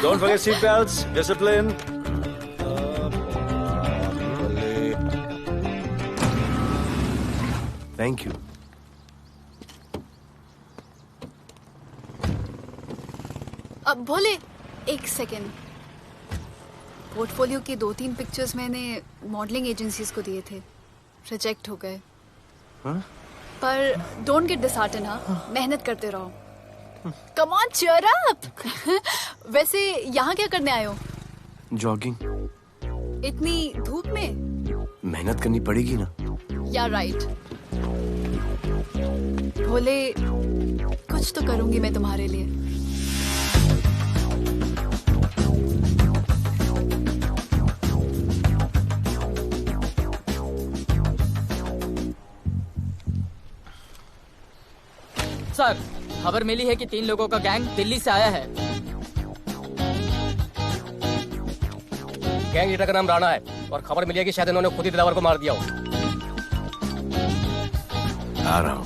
Don't forget seat belts. Discipline. Thank you. अब भोले एक सेकेंड, पोर्टफोलियो के 2-3 पिक्चर्स मैंने मॉडलिंग एजेंसीज को दिए थे, रिजेक्ट हो गए। पर डोंट गेट डिसहार्टन, हाँ, मेहनत करते रहो। Come on cheer up. वैसे यहाँ क्या करने आए हो? जॉगिंग। इतनी धूप में? मेहनत करनी पड़ेगी ना। या राइट। भोले कुछ तो करूंगी मैं तुम्हारे लिए। सर, खबर मिली है कि 3 लोगों का गैंग दिल्ली से आया है। गैंग लीडर का नाम राणा है और खबर मिली है कि शायद इन्होंने खुद ही दिलावर को मार दिया हो। आ रहा हूँ।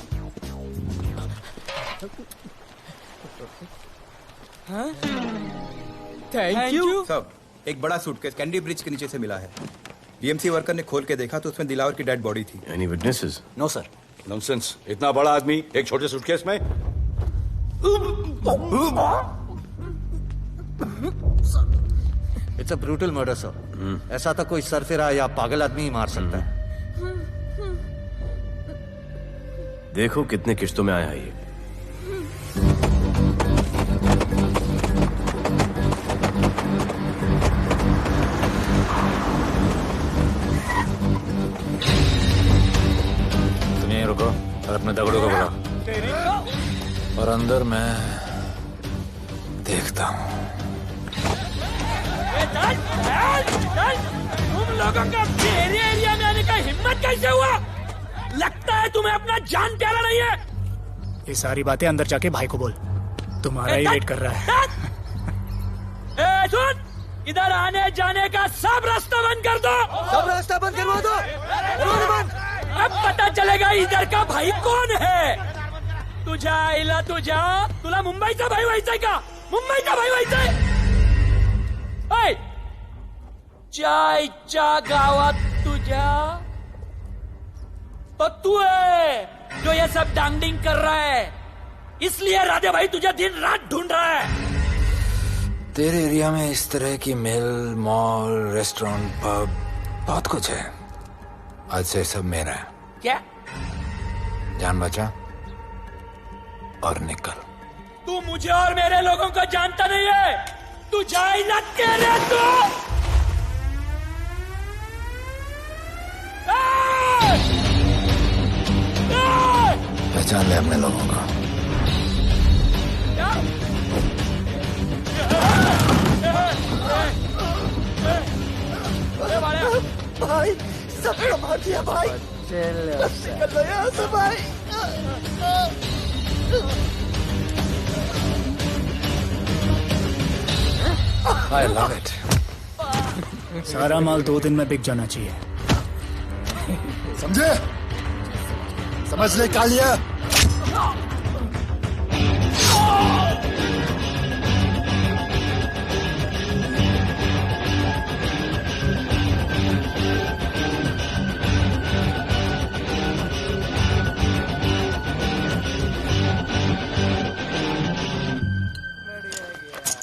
Thank you. सब एक बड़ा सूटकेस कैंडी ब्रिज के नीचे से मिला है। बीएमसी वर्कर ने खोल के देखा तो उसमें दिलावर की डेड बॉडी थी। Any witnesses? No sir. Nonsense. इतना बड़ा आदमी एक छोटे सूटकेस में? It's a brutal murder sir. ऐसा तो कोई सरफिरा या पागल आदमी ही मार सकता है। देखो कितने किश्तों में आया है ये। रुको और अपने दगड़ों को बुलाओ, और अंदर मैं देखता हूँ। तुम लोगों का मेरे एरिया में आने का हिम्मत कैसे हुआ? लगता है तुम्हें अपना जान प्यारा नहीं है। ये सारी बातें अंदर जाके भाई को बोल, तुम्हारा ही वेट कर रहा है। सुन, इधर आने जाने का सब रास्ता बंद कर दो। सब रास्ता बंद करवा दो। अब पता चलेगा इधर का भाई कौन है। तुझा इला तुझा तुला मुंबईचा भाई व्हायचाय का? मुंबईचा भाई व्हायचाय? चायच्या गावात तुझ्या तो तू है जो ये सब डांगडिंग कर रहा है, इसलिए राधे भाई तुझे दिन रात ढूंढ रहा है। तेरे एरिया में इस तरह की मिल, मॉल, रेस्टोरेंट, पब बहुत कुछ है। आज से सब मेरा है। क्या? जान बचा और निकल। तू मुझे और मेरे लोगों को जानता नहीं है। तू जाए ना तेरे तो पहचान ले अपने लोगों को। भाई सब मार दिया भाई। निकल लो यहाँ से भाई। I love it. सारा माल 2 दिन में बिक जाना चाहिए। समझे? समझ ले कालिया।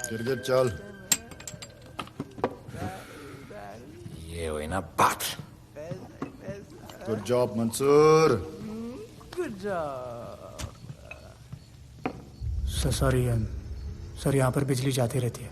गिरगिट चल। ये हुई ना बात। Good job Mansoor. Good job. Sorry sir, यहाँ पर बिजली जाती रहती है।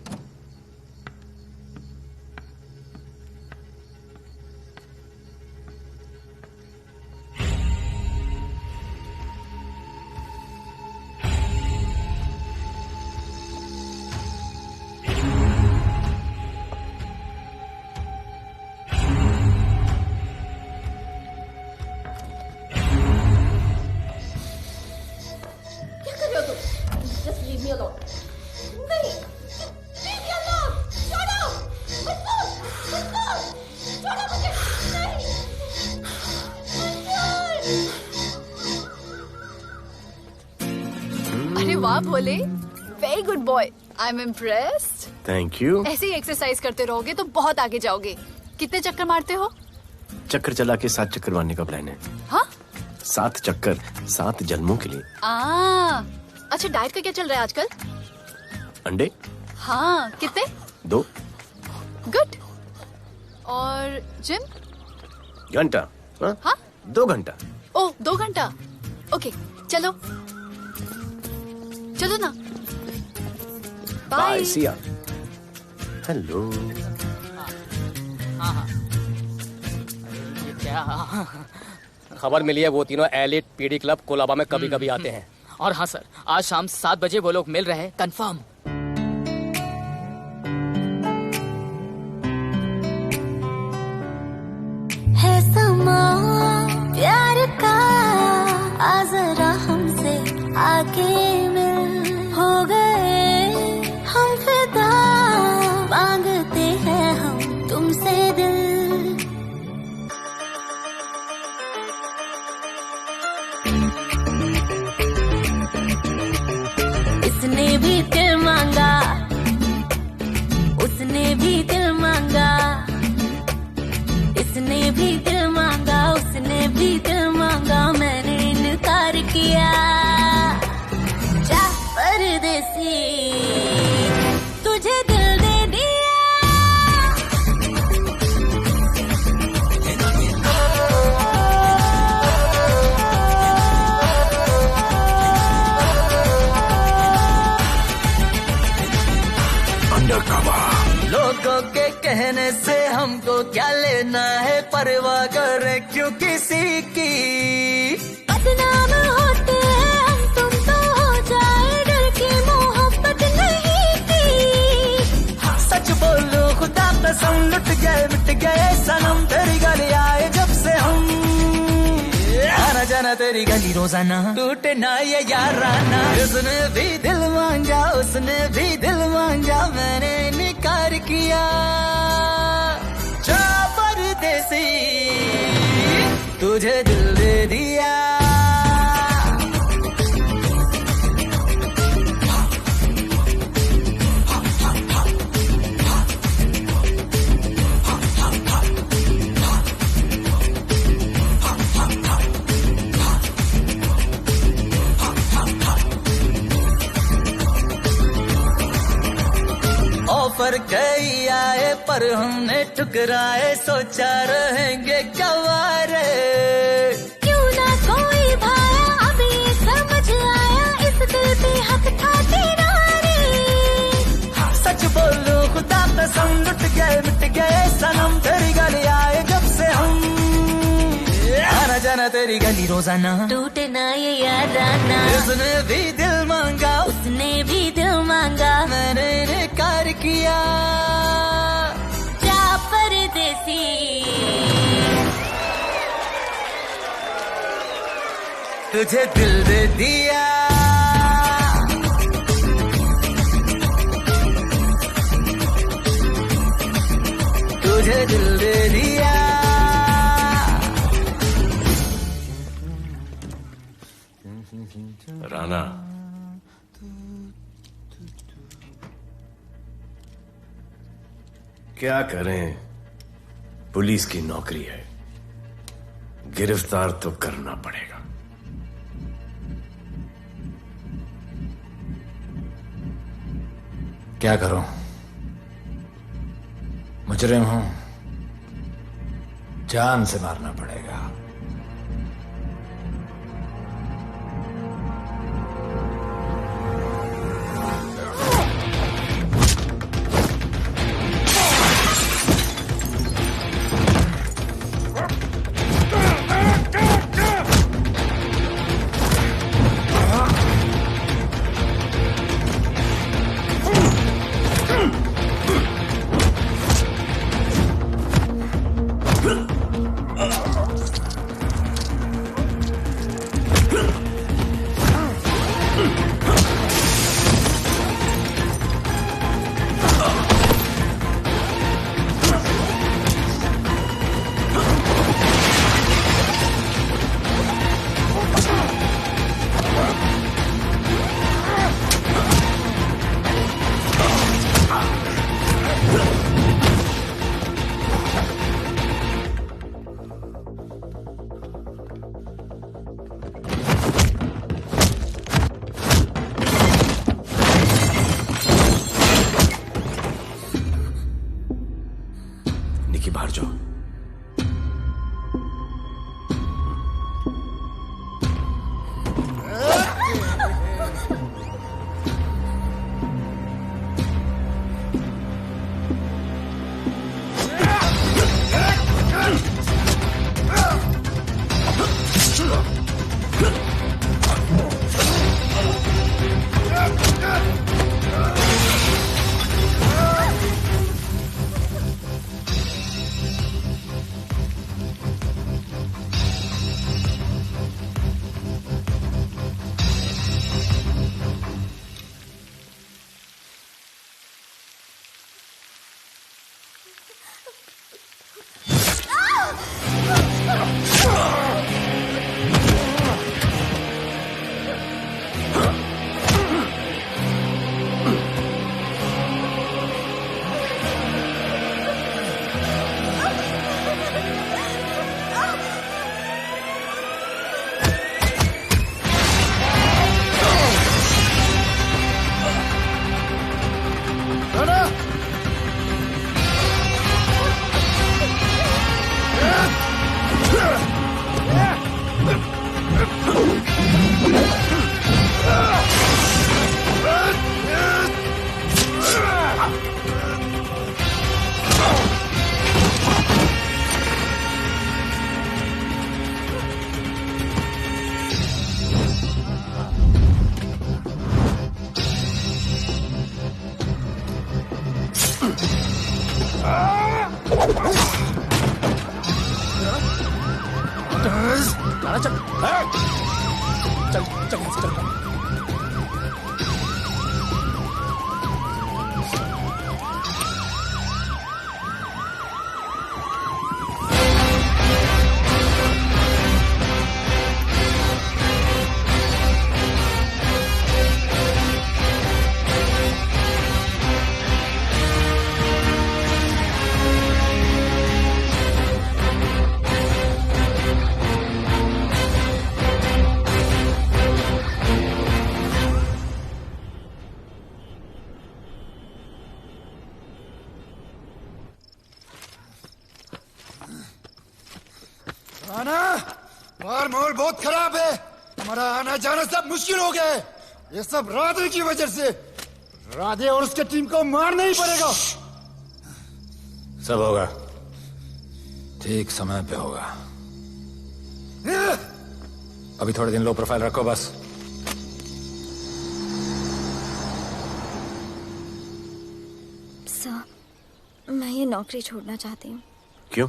अरे वाह Bhole, very good boy, I am impressed. Thank you. ऐसे ही एक्सरसाइज करते रहोगे तो बहुत आगे जाओगे। कितने चक्कर मारते हो? चक्कर चला के 7 चक्कर मारने का प्लान है। हाँ? 7 चक्कर 7 जन्मों के लिए। अच्छा, डाइट का क्या चल रहा है आजकल? अंडे? हाँ, कितने? 2। गुड। और जिम? घंटा। हाँ? 2 घंटा। ओह, 2 घंटा। ओके, चलो चलो ना। बाय, सी या। हेलो। क्या? खबर मिली है वो तीनों एलिट पीडी क्लब कोलाबा में कभी कभी आते हैं। और हाँ सर, आज शाम 7 बजे वो लोग मिल रहे हैं, कंफर्म। है समा प्यार का, आ जरा हमसे आके मिल। हो गए हम फिदा, मांगते हैं हम तुमसे दिल। इसने भी दिल मांगा, उसने भी दिल मांगा, इसने भी दिल मांगा, उसने भी दिल मांगा, मैंने इनकार किया। जा परदेसी, तुझे दिल दे दिया। लोगों के कहने से हमको क्या लेना है, परवाह करे क्यों किसी की। बदनाम होते हैं हम, तुम तो हो जाए, डर की मोहब्बत नहीं की। सच बोलो खुदा कसम, लुट गए मिट गए सनम, तेरी गली आए जब से हम। आना जाना तेरी गली रोजाना, टूटे ना ये याराना। उसने भी दिल मांगा, उसने भी दिल मांगा, मैंने इनकार किया। तुझे दिल दे दिया ऑफर कई आए पर हमने ठुकराए सोचा रहेंगे गवारे क्यों ना कोई भाया अभी समझ आया इस दिल पे हक था तेरा रे सच बोलूं खुदा कसम लुट गए मिट गए सनम तेरी गली आए जब से हम आना जाना तेरी गली रोजाना टूटे ना ये याराना उसने भी दिल मांगा उसने भी दिल मांगा मैंने इनकार किया जा परदेसी तुझे दिल दे दिया तुझे दिल दे दिया राणा क्या करें, पुलिस की नौकरी है, गिरफ्तार तो करना पड़ेगा। क्या करूं? मुजरिम हूं, जान से मारना पड़ेगा। निकी बाहर जाओ। आना मार माहौल बहुत खराब है। हमारा आना जाना सब मुश्किल हो गया है। ये सब राधे की वजह से। राधे और उसके टीम को मारना ही पड़ेगा। सब होगा, ठीक समय पे होगा। अभी थोड़े दिन लो प्रोफाइल रखो बस। सर, मैं ये नौकरी छोड़ना चाहती हूँ। क्यों?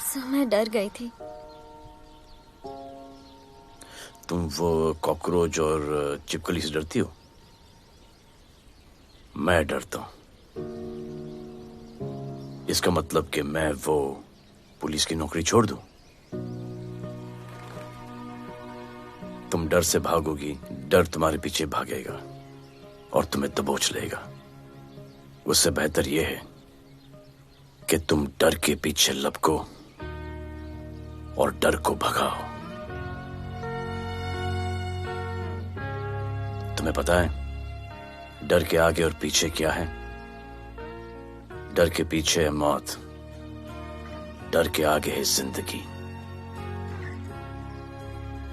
सर, मैं डर गई थी। तुम वो कॉकरोच और चिपकली से डरती हो? मैं डरता हूं। इसका मतलब कि मैं वो पुलिस की नौकरी छोड़ दूं? तुम डर से भागोगी, डर तुम्हारे पीछे भागेगा और तुम्हें दबोच लेगा। उससे बेहतर यह है कि तुम डर के पीछे लपको और डर को भगाओ। तुम्हें पता है डर के आगे और पीछे क्या है? डर के पीछे है मौत, डर के आगे है जिंदगी।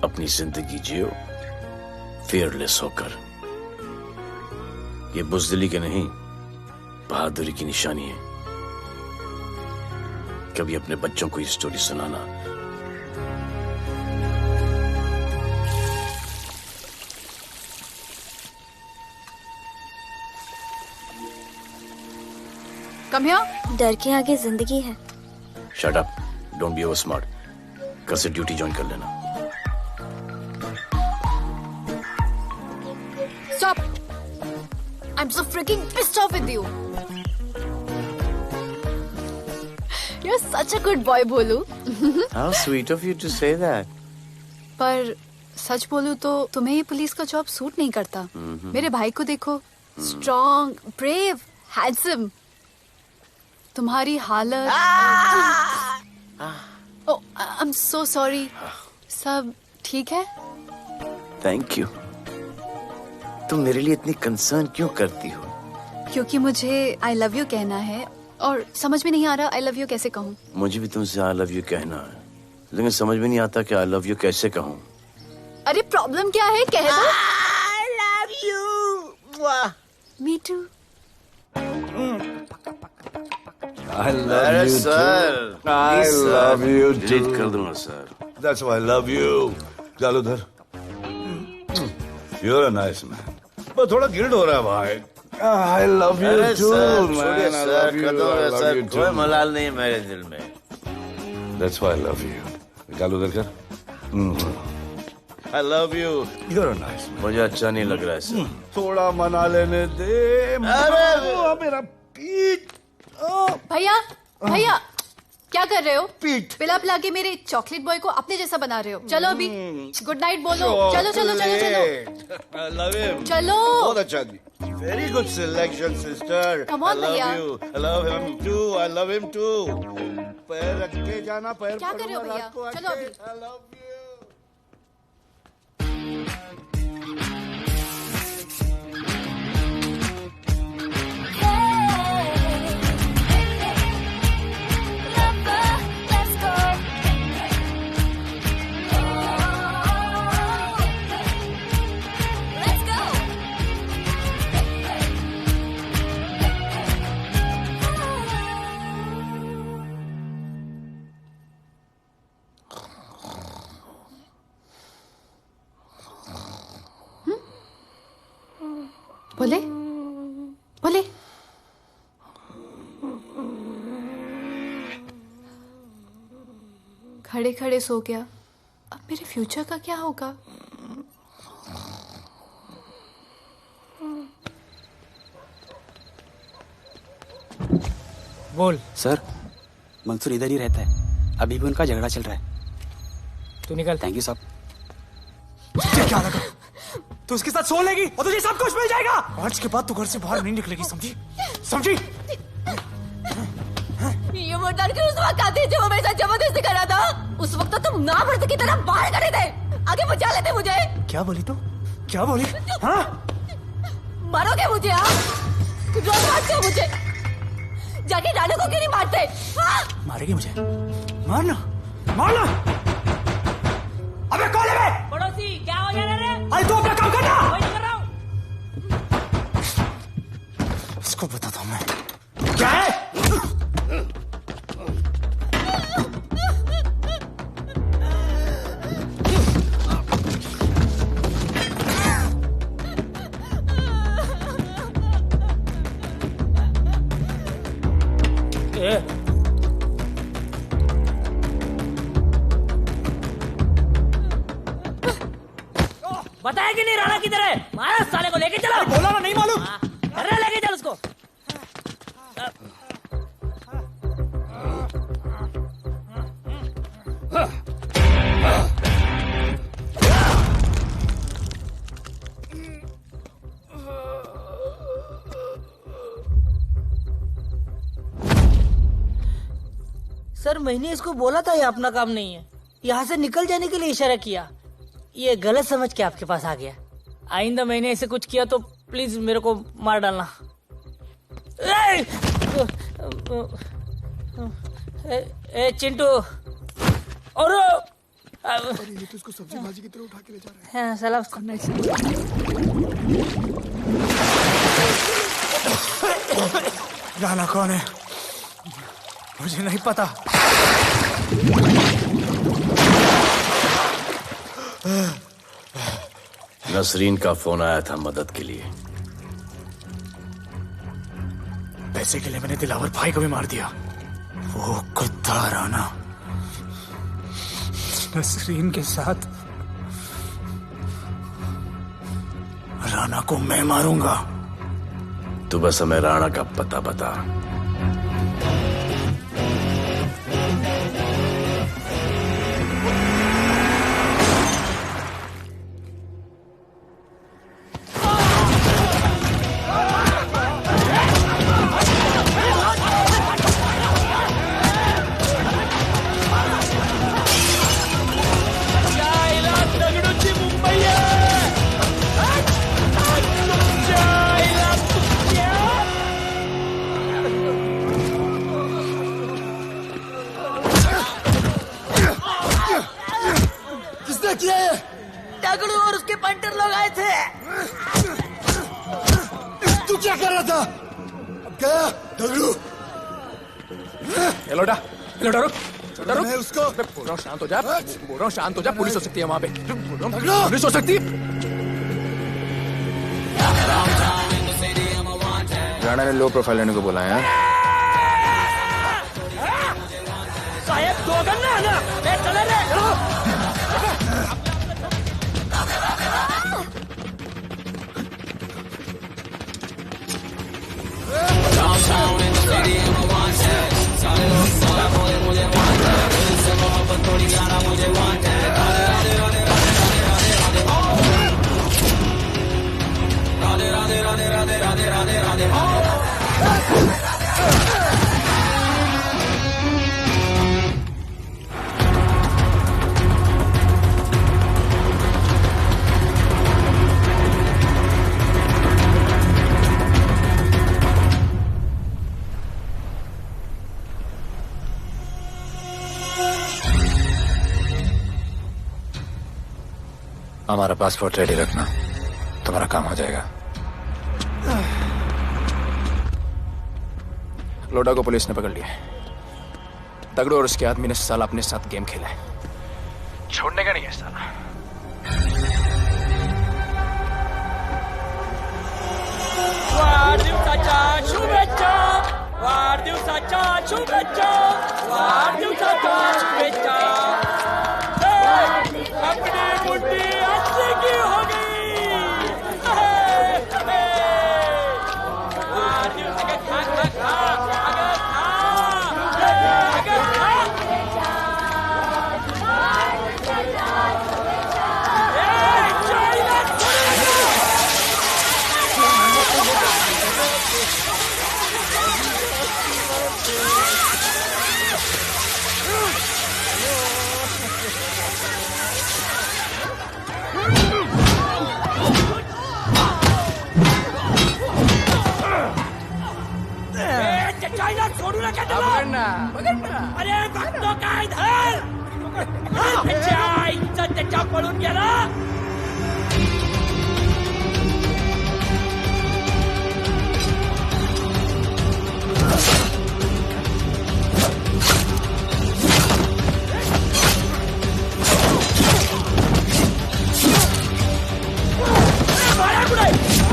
अपनी जिंदगी जियो फियरलेस होकर। ये बुज़दिली की नहीं, बहादुरी की निशानी है। कभी अपने बच्चों को ये स्टोरी सुनाना। Come here. डर के आगे जिंदगी है। Shut up, don't be over smart. कल से ड्यूटी ज्वाइन कर लेना। Stop! I'm so freaking pissed off with you. You're such a good boy, बोलू। How sweet of you to say that. पर सच बोलूं तो तुम्हें ये पुलिस का जॉब सूट नहीं करता। मेरे भाई को देखो, स्ट्रॉन्ग, ब्रेव, हैंडसम। तुम्हारी हालत। ओह, आई एम सो सॉरी। सब ठीक है? Thank you. तुम मेरे लिए इतनी कंसर्न क्यों करती हो? क्योंकि मुझे आई लव यू कहना है और समझ में नहीं आ रहा आई लव यू कैसे कहूँ। मुझे भी तुमसे आई लव यू कहना है, लेकिन समझ में नहीं आता कि आई लव यू कैसे कहूँ। अरे प्रॉब्लम क्या है, कह दो। I love you. Me too. I love you sir. too. I love you too. Delete कर दूंगा sir. That's why I love you. चल उधर। You're a nice man. पर थोड़ा गिल्ड हो रहा है भाई। I love you too, man. I love you. I love you too. कोई मलाल नहीं मेरे दिल में। That's why I love you. निकाल उधर कर। I love you. You're a nice man. मुझे अच्छा नहीं लग रहा है सर। थोड़ा मना लेने दे। मेरा पीठ। भैया, भैया, क्या कर रहे हो? पिला पिला के मेरे चॉकलेट बॉय को अपने जैसा बना रहे हो। चलो अभी गुड नाइट बोलो। चलो चलो चलो चलो। I love him. चलो। बहुत अच्छा दी। Very good selection, sister. Come on, I love भैया। you. I love him too. I love him too. पैर रख के जाना, पैर क्या कर रहे हो भैया? चलो अभी। I love you. बोले बोले। खड़े खड़े सो गया। अब मेरे फ्यूचर का क्या होगा? बोल। सर, मंसूर इधर ही रहता है। अभी भी उनका झगड़ा चल रहा है। तू निकल। थैंक यू साहब। तुझे क्या लगा तू उसके साथ सो लेगी और तुझे सब कुछ मिल जाएगा? आज के बाद तू घर से बाहर नहीं निकलेगी, समझी? समझी? ये वो डर के उस वक्त आते जो मेरे साथ जबरदस्ती कर रहा था। उस वक्त तो तुम ना मर्द की तरह बाहर खड़े थे, आगे बचा लेते मुझे। क्या बोली तू? क्या बोली? हाँ? मारोगे मुझे? आप रोज मारते हो मुझे। जाके राणा को क्यों नहीं मारते? मारेगी मुझे? मारना मारना। अबे कौन है बे? पड़ोसी क्या हो जा रहा है? अरे तू अपना काम करना। वही कर रहा हूँ। इसको बताता हूँ मैं क्या है। बताया कि नहीं राणा किधर है? मारा साले को, लेके चलो। बोला ना, नहीं मालूम। अरे लेके चल उसको। सर मैंने इसको बोला था ये अपना काम नहीं है, यहाँ से निकल जाने के लिए इशारा किया, ये गलत समझ के आपके पास आ गया। आइंदा मैंने ऐसे कुछ किया तो प्लीज मेरे को मार डालना। ए चिंटू और ये तो इसको सब्जी भाजी की तरह उठा के ले जा रहा है। हाँ, साला उसको राणा कौन है मुझे नहीं पता। नसरीन का फोन आया था मदद के लिए। पैसे के लिए मैंने दिलावर भाई को भी मार दिया। वो कुत्ता राणा नसरीन के साथ। राणा को मैं मारूंगा। तू बस हमें राणा का पता बता। दगड़ू और उसके पंटर लोग आए थे। तू क्या कर रहा था? अब गया दगड़ू। ये लोटा रुक। मैं उसको बोल रहा हूँ शांत हो जा। पुलिस हो सकती है वहाँ पे। पुलिस हो सकती है। राणा ने लो प्रोफाइल लेने को बोला है। साहब दो गन्ना है ना, मैं चले रे। हमारा पासपोर्ट रेडी रखना, तुम्हारा काम हो जाएगा। लोडा को पुलिस ने पकड़ लिया। दगड़ू और उसके आदमी ने साला अपने साथ गेम खेला है, छोड़ने का नहीं है साला। वाढदिवसाच्या शुभेच्छा, वाढदिवसाच्या शुभेच्छा, वाढदिवसाच्या शुभेच्छा। अपनी मुट्ठी अच्छी की हो गई। वाढदिवस के खा खा खा, अगर खा। अरे बघतो काय धर त्याच्या आईचं त्याच्या पळून गेला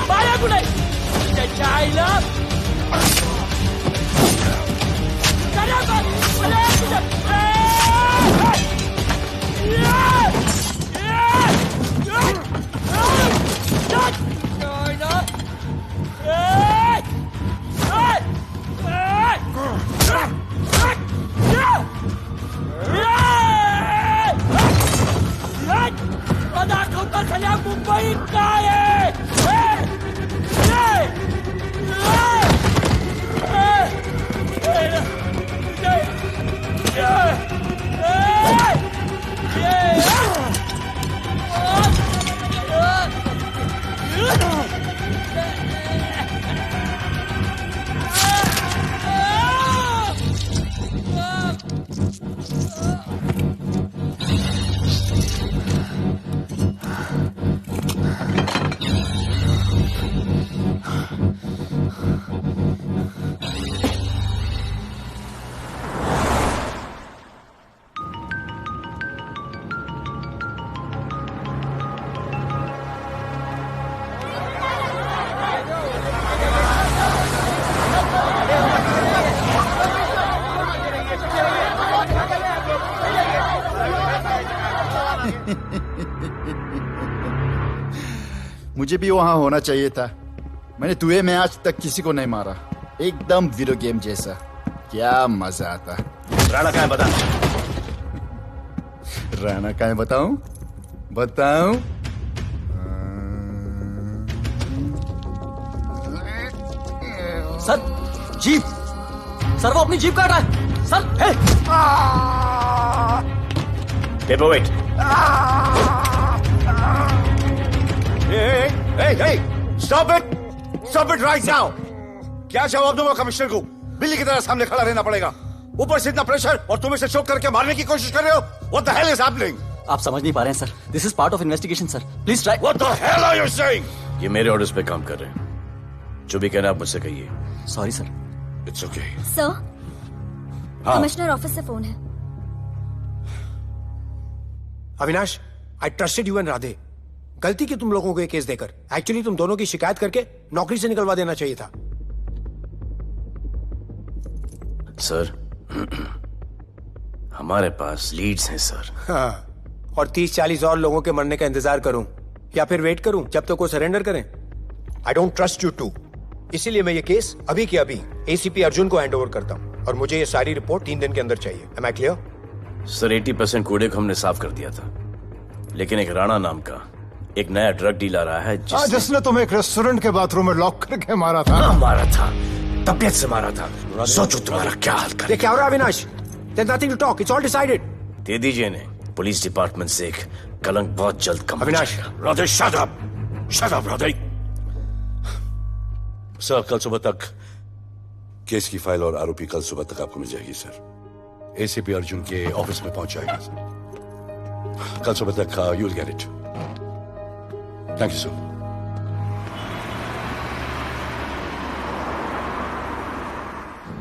बाळा कुठे त्याच्या आईला दाखवता सगळ्या मुंबई काय मुझे भी वहां होना चाहिए था। मैंने तुए में आज तक किसी को नहीं मारा। एकदम वीडियो गेम जैसा। क्या मजा आता। राणा कहाँ है बता। राणा कहाँ है बताऊं? बताऊं? सर जीप सर वो अपनी जीप काट रहा है sir. Paperweight. Hey, stop it right now! क्या जवाब दूंगा कमिश्नर को? बिल्ली की तरह सामने खड़ा रहना पड़ेगा। ऊपर से इतना प्रेशर और तुम इसे चोक करके मारने की कोशिश कर रहे हो। What the hell is happening? आप समझ नहीं पा रहे हैं sir. This is part of investigation sir. Please try. What the hell are you saying? ये मेरे ऑर्डर्स पे काम कर रहे हैं। जो भी कहना आप मुझसे कहिए। Sorry sir. It's okay. Sir हाँ। कमिश्नर ऑफिस से फोन है। Avinash, I trusted you and Radhe. गलती की तुम लोगों को ये केस देकर। एक्चुअली तुम दोनों की शिकायत करके नौकरी से निकलवा देना चाहिए था। सर हमारे पास लीड्स हैं सर। हाँ, और 30-40 और लोगों के मरने का इंतजार करूं या फिर वेट करूं जब तक वो सरेंडर करें? I don't trust you too. इसीलिए मैं ये केस अभी के अभी एसीपी अर्जुन को हैंड ओवर करता हूं और मुझे ये सारी रिपोर्ट 3 दिन के अंदर चाहिए। M I clear? सर 80% कूड़े को हमने साफ कर दिया था, लेकिन एक राणा नाम का एक नया ड्रग डीलर आया है जिसने तुम्हें एक रेस्टोरेंट के बाथरूम में लॉक करके मारा था। हाँ, मारा था, तबीयत से मारा था। सोचो तुम्हारा क्या हाल कर। ये क्या हो रहा है Avinash? There's nothing to talk. It's all decided. दे दीजिए इन्हें। पुलिस डिपार्टमेंट से एक कलंक बहुत जल्द कम हो अविनाश, जाएगा। Radhe shut up Radhe. Sir कल सुबह तक केस की फाइल और आरोपी कल सुबह तक आपको मिल जाएगी सर। एसीपी अर्जुन के ऑफिस में पहुंच जाएगा सर। कल सुबह तक you will get it. Thank you sir.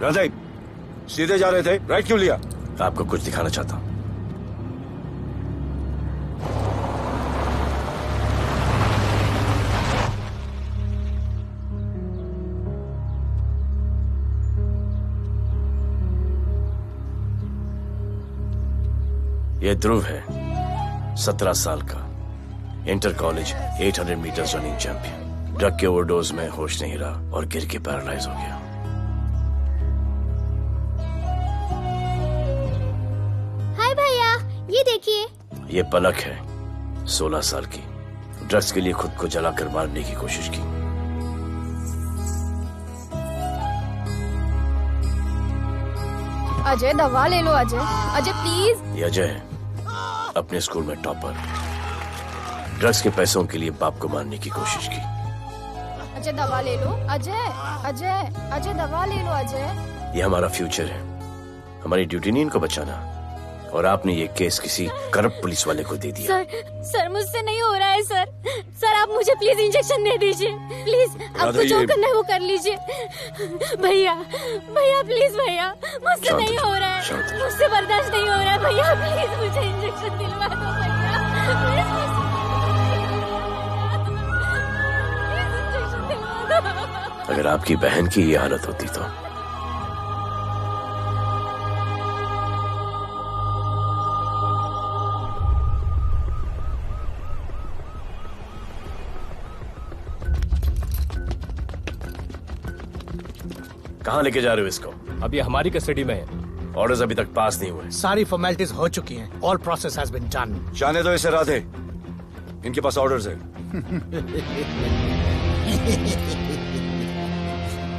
Radhe सीधे जा रहे थे, राइट क्यों लिया? आपको कुछ दिखाना चाहता हूं। यह ध्रुव है, 17 साल का, inter college 800 metre running champion. Drug के ओवरडोज में होश नहीं रहा और गिर के पैरालाइज हो गया। हाय भैया, ये देखिए। ये पलक है, 16 साल की। ड्रग्स के लिए खुद को जलाकर मारने की कोशिश की। अजय दवा ले लो। अजय प्लीज। ये अजय है, अपने स्कूल में टॉपर। ड्रग्स के पैसों के लिए बाप को मारने की कोशिश की। अजय दवा ले लो। अजय दवा ले लो। अजय ये हमारा फ्यूचर है, हमारी ड्यूटी नहीं इनको बचाना, और आपने ये केस किसी करप्ट पुलिस वाले को दे दिया। सर मुझसे नहीं हो रहा है सर। सर आप मुझे प्लीज इंजेक्शन दे दीजिए, प्लीज। आपको जो करना है वो कर लीजिए। भैया भैया प्लीज भैया, मुझसे नहीं हो रहा है, मुझसे बर्दाश्त नहीं हो रहा है भैया, प्लीज मुझे इंजेक्शन दिलवा दो भैया, अगर आपकी बहन की ये हालत होती तो कहाँ लेके जा रहे हो इसको? अभी हमारी कस्टडी में है। ऑर्डर्स अभी तक पास नहीं हुए। सारी फॉर्मेलिटीज हो चुकी हैं। All process has been done. जाने दो इसे राधे, इनके पास ऑर्डर्स है।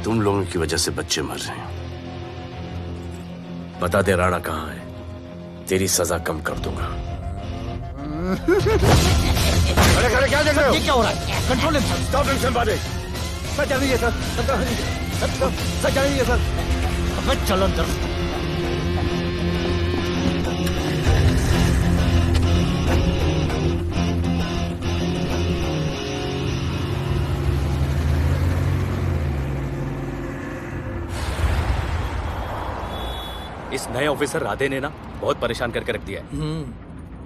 तुम लोगों की वजह से बच्चे मर रहे हैं। बता दे राणा कहाँ है, तेरी सजा कम कर दूंगा। अरे क्या देख रहे हो? ये क्या हो रहा है? Control him sir. Stop him somebody. Sir चल रही है सर, सर चल रही है सर। अब चलो अंदर। इस नए ऑफिसर राधे ने ना बहुत परेशान करके रख दिया है।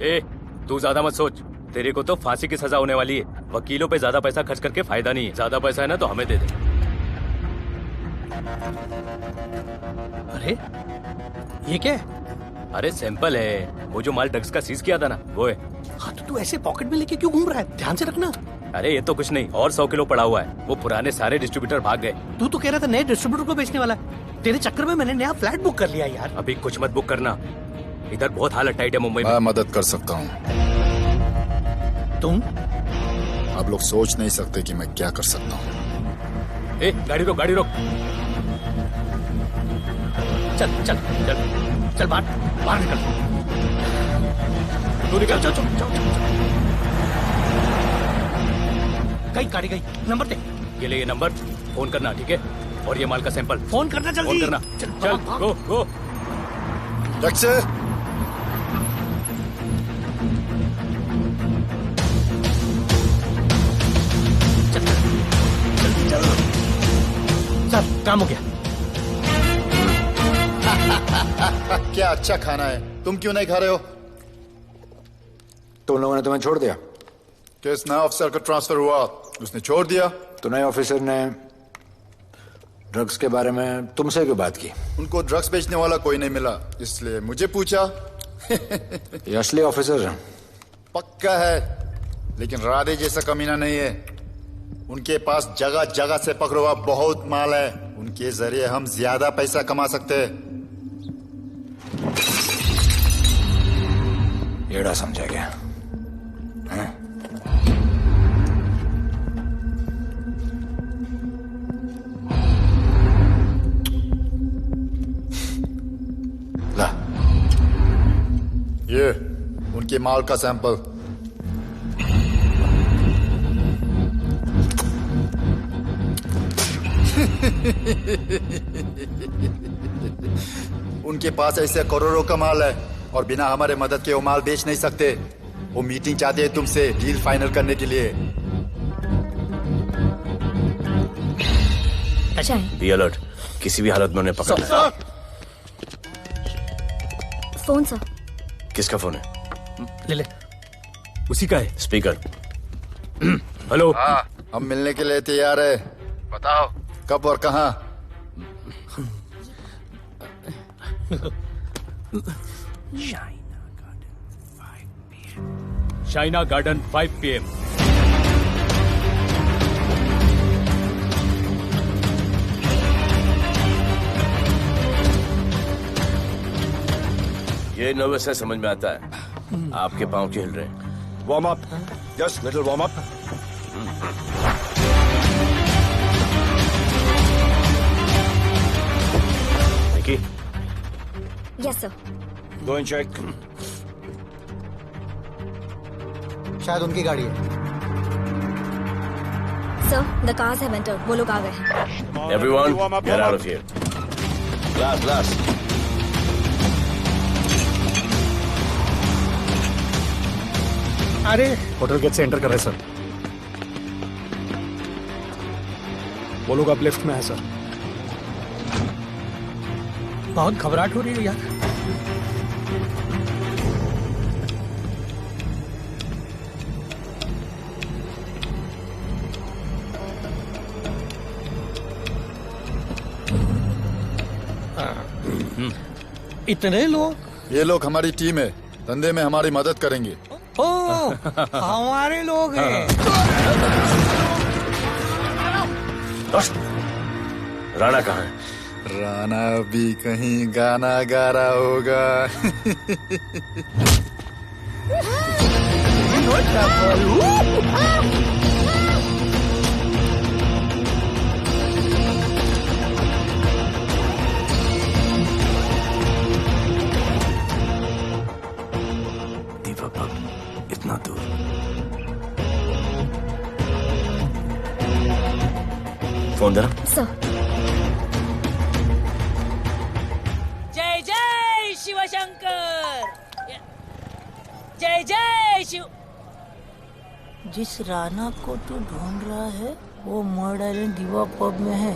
ए, तू ज्यादा मत सोच, तेरे को तो फांसी की सजा होने वाली है। वकीलों पे ज्यादा पैसा खर्च करके फायदा नहीं है। ज्यादा पैसा है ना तो हमें दे दे। अरे ये क्या है? अरे सैंपल है, वो जो माल ड्रग्स का सीज किया था ना वो है। हाँ तो तू ऐसे पॉकेट में लेके क्यों घूम रहा है? ध्यान से रखना। अरे ये तो कुछ नहीं, और 100 किलो पड़ा हुआ है। वो पुराने सारे डिस्ट्रीब्यूटर भाग गए। तू तो कह रहा था नए डिस्ट्रीब्यूटर को बेचने वाला है। तेरे चक्कर में मैंने नया फ्लैट बुक कर लिया यार। अभी कुछ मत बुक करना, इधर बहुत हालत टाइट है मुंबई में। मैं मदद कर सकता हूँ। तुम? आप लोग सोच नहीं सकते कि मैं क्या कर सकता हूँ। ए, गाड़ी रोक, गाड़ी रोक। चल चल चल चल बाहर निकल। तू निकल। चल चल चल। गाड़ी गई, नंबर दे। ये ले ये नंबर, फोन करना ठीक है? और ये माल का सैंपल फोन करना जल्दी। फोन करना। चल गो गो। टैक्सी। सर काम हो गया। क्या अच्छा खाना है, तुम क्यों नहीं खा रहे हो? तो उन लोगों ने तुम्हें छोड़ दिया? किस नए ऑफिसर का ट्रांसफर हुआ उसने छोड़ दिया? तो नए ऑफिसर ने ड्रग्स के बारे में तुमसे क्यों बात की? उनको ड्रग्स बेचने वाला कोई नहीं मिला, इसलिए मुझे पूछा। ये असली ऑफिसर है? पक्का है, लेकिन राधे जैसा कमीना नहीं है। उनके पास जगह जगह से पकड़ा हुआ बहुत माल है, उनके जरिए हम ज्यादा पैसा कमा सकते हैं। येड़ा समझा गया है? ला ये उनके माल का सैंपल। उनके पास ऐसे करोड़ों का माल है और बिना हमारे मदद के वो माल बेच नहीं सकते। वो मीटिंग चाहते हैं तुमसे डील फाइनल करने के लिए। बी अलर्ट, किसी भी हालत में उन्हें पकड़ना है। Phone sir. किसका फोन है? ले ले। उसी का है। स्पीकर। हेलो। हम मिलने के लिए तैयार है, बताओ कब और कहाँ? Shaina garden 5 PM। ये नर्वस है, समझ में आता है। आपके पांव क्यों हिल रहे हैं? Warm up, just little warm up. Nikki. Yes sir. Go and check. शायद उनकी गाड़ी है। Sir the cars have entered, वो लोग आ गए हैं। Everyone, get out of here. Glass. अरे होटल गेट से एंटर कर रहे सर। वो लोग अब लिफ्ट में है सर। बहुत घबराहट हो रही है यार। इतने लोग? ये लोग हमारी टीम है, धंधे में हमारी मदद करेंगे। ओह, हमारे लोग हैं। राणा कहाँ है? राणा भी कहीं गाना गा रहा होगा। इतना दूर। फोन देना। सर। जय जय शिवशंकर, जय जय शिव। जिस राणा को तू ढूंढ रहा है वो मर्ड आइलैंड दीवा पब में है,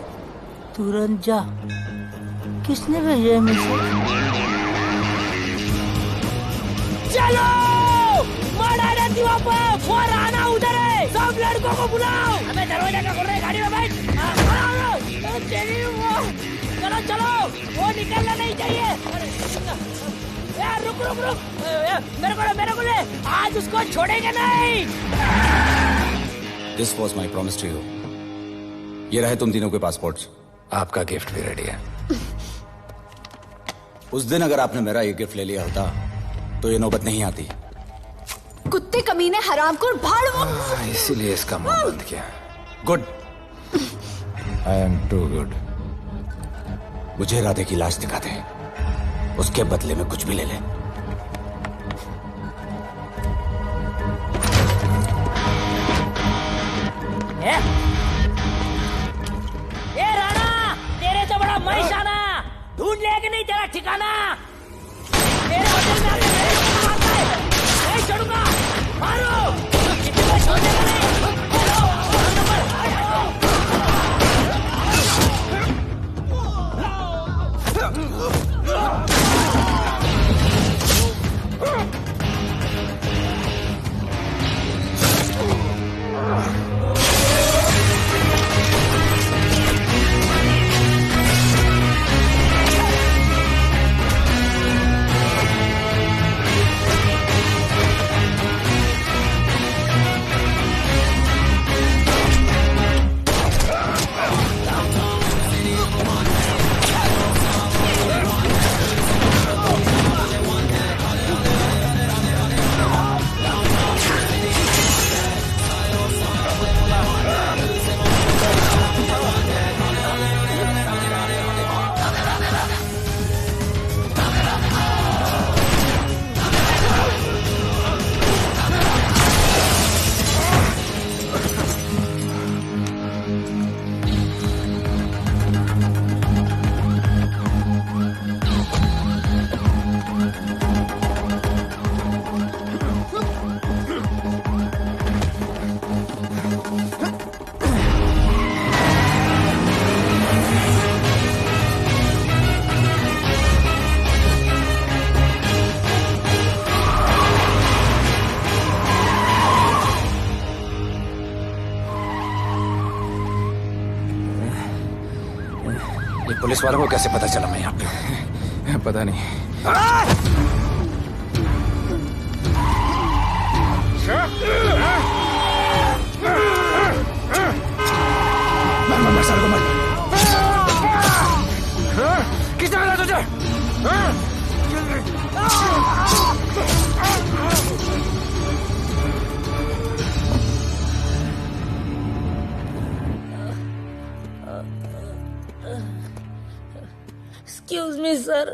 तुरंत जा। किसने भेजा है मैसेज? चलो मर्ड आइलैंड दीवा पब, वो राणा उधर है, सब लड़कों को बुलाओ। अबे दरवाजा क्या खोल रहे, गाड़ी में बैठ। चलो चलो, वो निकलना नहीं चाहिए। यार रुक रुक रुक, मेरे को ले, आज उसको छोड़ेंगे नहीं। This was my promise to you. ये रहे तुम तीनों के पासपोर्ट्स। आपका गिफ्ट भी रेडी है। उस दिन अगर आपने मेरा ये गिफ्ट ले लिया होता तो ये नौबत नहीं आती। कुत्ते कमीने हरामखोर भाड़। इसीलिए इसका मुंह बंद किया। Good. I am too good. मुझे राधे की लाश दिखा दे, उसके बदले में कुछ भी ले ले। ए राणा, तेरे से बड़ा मैं शाना, ढूंढ लिया कि नहीं तेरा ठिकाना। तेरे होटल में आके मेरे को मारता है, नहीं छोड़ूंगा, मारो, किसी को छोड़ने का नहीं। पुलिस वालों को कैसे पता चला मैं यहाँ पे? पता नहीं। मर सारे को मर। किसने मिला तुझे? एक्सक्यूज मी सर,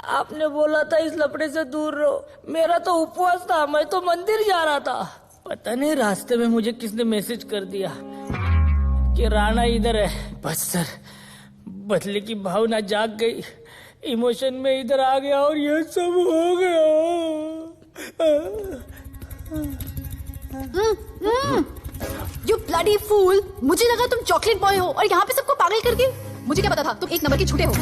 आपने बोला था इस लफड़े से दूर रहो। मेरा तो उपवास था, मैं तो मंदिर जा रहा था। पता नहीं रास्ते में मुझे किसने मैसेज कर दिया कि राणा इधर है। बस सर, बदले की भावना जाग गई, इमोशन में इधर आ गया और ये सब हो गया। You bloody fool! मुझे लगा तुम चॉकलेट बॉय हो और यहाँ पे सबको पागल करके। मुझे क्या पता था तुम एक नंबर के छूटे हो।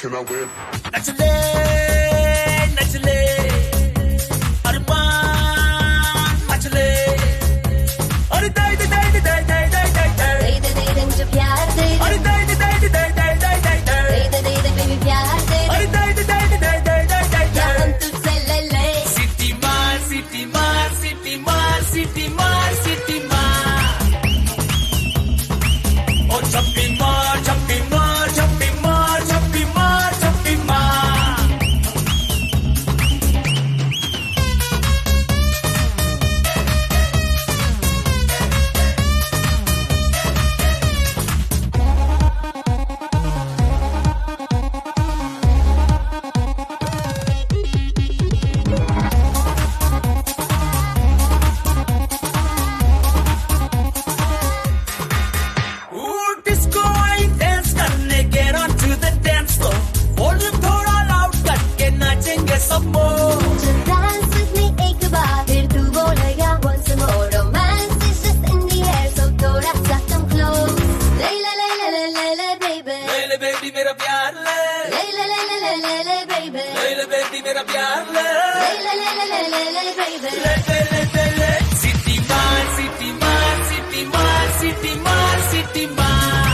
Can I win? नचले नचले अरमान मचले अरे दाई दे दाई दे दाई दाई दाई दाई दाई दे दे मुझे प्यार दे अरे दाई दे दाई दे दाई दाई दाई दाई दाई दे बेबी प्यार दे अरे दाई दे दाई दे दाई दाई दाई दाई क्या हम तुझसे ले ले सिटी मार सिटी मार सिटी मार सिटी मार सिटी मार और छप्पी मार छप्पी मार छप्पी मार छप्पी मार छप्पी मार डिस्को आई डांस करने get on to the dance floor volume थोड़ा लाउड करके नाचेंगे सब Just dance with me एक बार फिर तू बोलेगा once more romance is just in the air so थोड़ा सा come close ले ले ले ले ले ले ले baby ले बेबी मेरा प्यार ले ले ले ले ले ले ले ले baby ले बेबी मेरा प्यार ले ले ले ले ले ले ले baby ले सिटी मार सिटी मार सिटी मार सिटी मार सिटी मार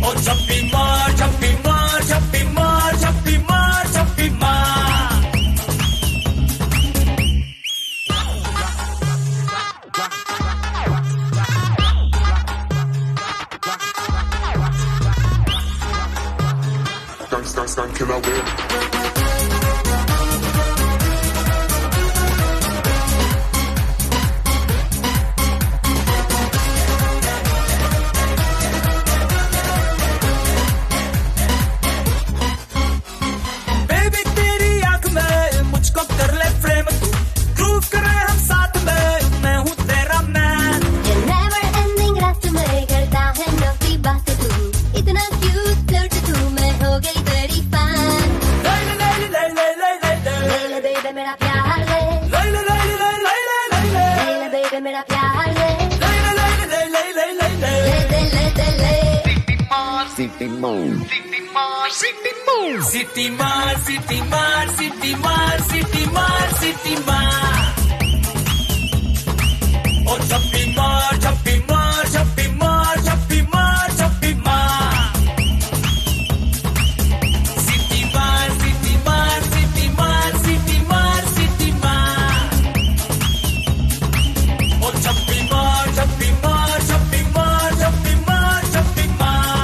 और छप्पी मार छप्पी मार छप्पी मार छप्पी मार छप्पी मार Can I win? बेबी तेरी आंख में मुझको कर ले फ्रेम तू प्रूव करे हम साथ में मैं हूँ तेरा मैन ये never ending रात में करता है नफी बात तू इतना cute flirt तू मैं हो गई तेरी fan ले ले ले ले ले ले ले ले ले ले baby मेरा प्यार ले ले ले ले ले ले ले ले ले ले baby मेरा प्यार ले ले ले ले ले ले ले ले ले दे ले सिटी मार सिटी मार सिटी मार सिटी मार सिटी मार सिटी मार सिटी मार और छप्पी मार छप्पी मार छप्पी मार छप्पी मार छप्पी मार सिटी मार सिटी मार सिटी मार सिटी मार सिटी मार और छप्पी मार छप्पी मार छप्पी मार छप्पी मार छप्पी मार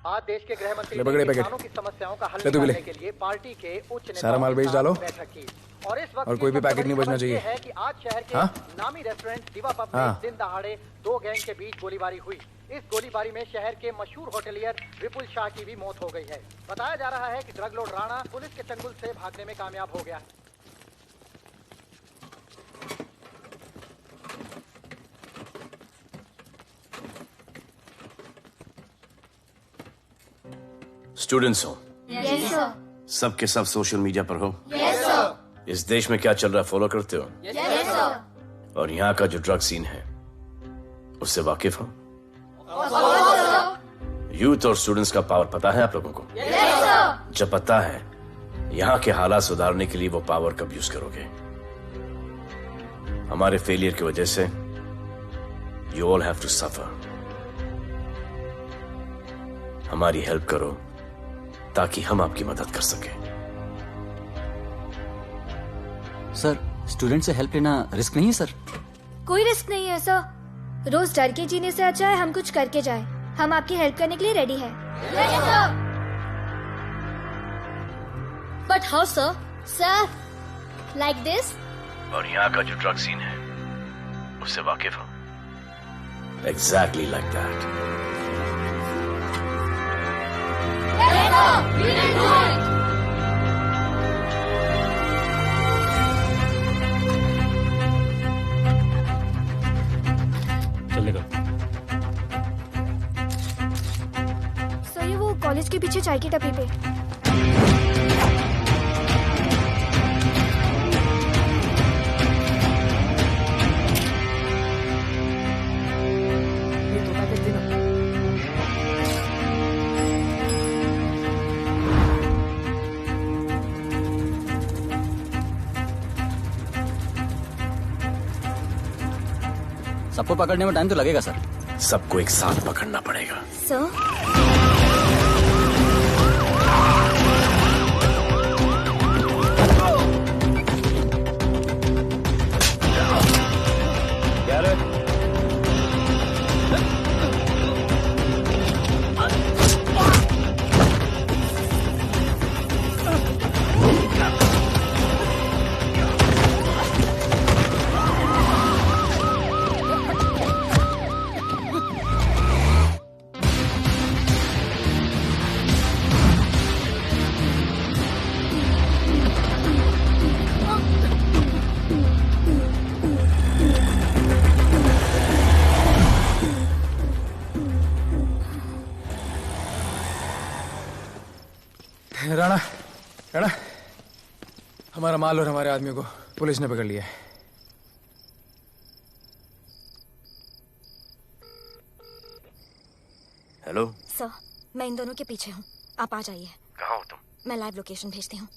आज देश के गृह मंत्री ले पकड़े ने पैकेट। किसानों की समस्याओं का हल ले तू भी ले। निकालने के लिए पार्टी के उच्च नेताओं सारा माल के बेच साथ डालो। बैठक की। और इस वक्त और कोई भी पैकेट नहीं बचना चाहिए। है कि आज शहर के हाँ? नामी रेस्टोरेंट दिवा पब में हाँ। दिन दहाड़े दो गैंग के बीच गोलीबारी हुई। इस गोलीबारी में शहर के मशहूर होटलियर विपुल शाह की भी मौत हो गई है। बताया जा रहा है कि ड्रग लॉर्ड राणा पुलिस के चंगुल से भागने में कामयाब हो गया। स्टूडेंट्स हो Yes, sir. सब के सब सोशल मीडिया पर हो Yes, sir. इस देश में क्या चल रहा है फॉलो करते हो Yes, sir. और यहाँ का जो ड्रग सीन है उससे वाकिफ हो यूथ और स्टूडेंट्स का पावर पता है आप लोगों को? जब पता है, यहाँ के हालात सुधारने के लिए वो पावर कब यूज करोगे? हमारे फेलियर की वजह से you all have to suffer. हमारी हेल्प करो ताकि हम आपकी मदद कर सकें। सर, स्टूडेंट से हेल्प लेना रिस्क नहीं है सर? कोई रिस्क नहीं है सर। रोज डर के जीने से अच्छा है हम कुछ करके जाए। हम आपकी हेल्प करने के लिए रेडी है। But how sir? Sir, like this? और यहाँ का जो ड्रग सीन है उससे वाकिफ हो? Exactly like that. चलेगा। सर, ये वो कॉलेज के पीछे चाय की टपरी पे। सबको पकड़ने में टाइम तो लगेगा सर। सबको एक साथ पकड़ना पड़ेगा। सर, राणा, राणा, हमारा माल और हमारे आदमियों को पुलिस ने पकड़ लिया है। हेलो सर, मैं इन दोनों के पीछे हूँ। आप आ जाइए। कहाँ हो तुम? मैं लाइव लोकेशन भेजती हूँ।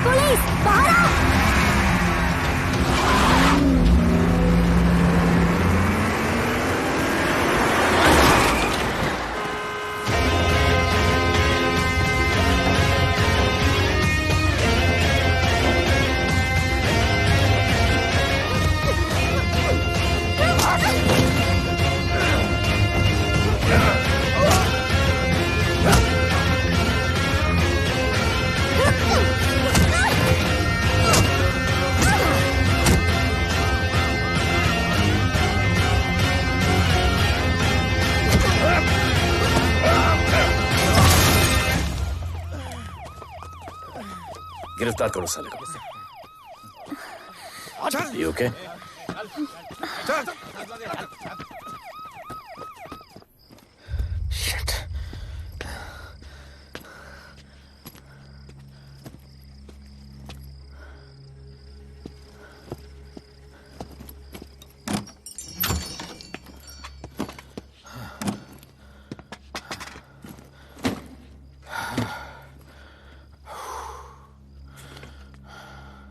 पुलिस, बाहर आओ! गिरफ्तार करो साले को। You okay? Shit.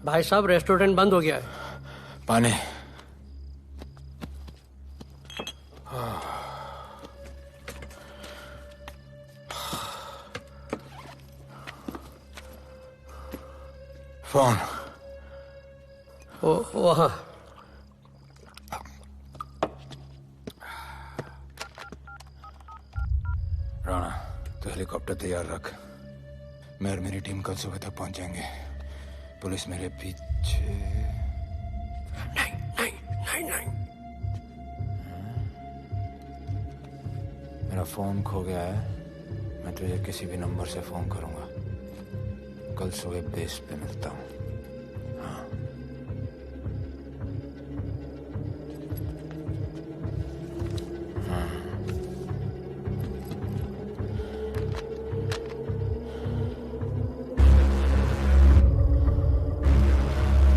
भाई साहब, रेस्टोरेंट बंद हो गया है। पानी। फोन। वहाँ। हेलीकॉप्टर तैयार रख। मैं और मेरी टीम कल सुबह तक पहुंच जाएंगे। पुलिस मेरे पीछे नहीं। मेरा फोन खो गया है। मैं तुझे किसी भी नंबर से फोन करूंगा। कल सुबह बेस पे मिलता हूँ। हाँ।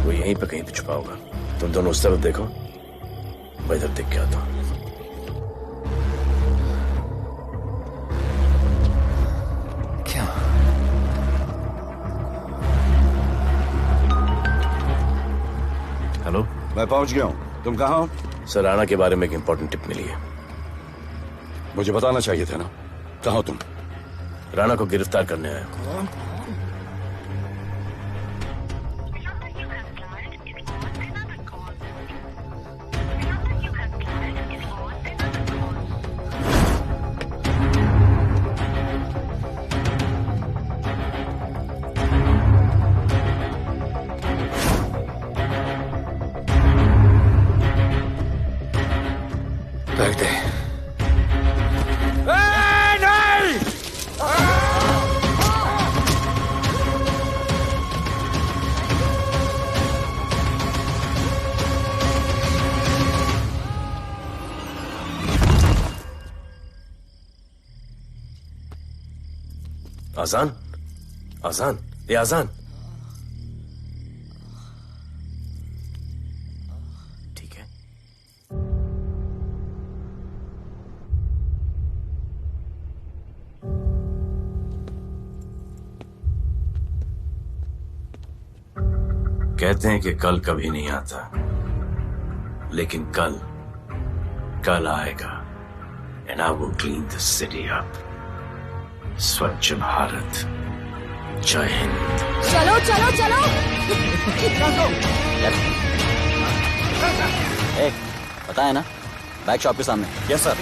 वो यहीं पे कहीं पे छुपा होगा। तुम दोनों उस तरफ देखो, मैं इधर देख के आता हूँ। क्या? हेलो, मैं पहुंच गया हूँ। तुम कहाँ हो? सर, राणा के बारे में एक इंपॉर्टेंट टिप मिली है। मुझे बताना चाहिए था ना। कहाँ हो तुम? राणा को गिरफ्तार करने आया हूँ। बैग दे। आजान, आजान, ये आजान। ठीक है। कहते हैं कि कल कभी नहीं आता, लेकिन कल आएगा। And I will clean the city up. स्वच्छ भारत। जय हिंद। चलो चलो चलो। पता है ना, बैग शॉप के सामने। Yes sir.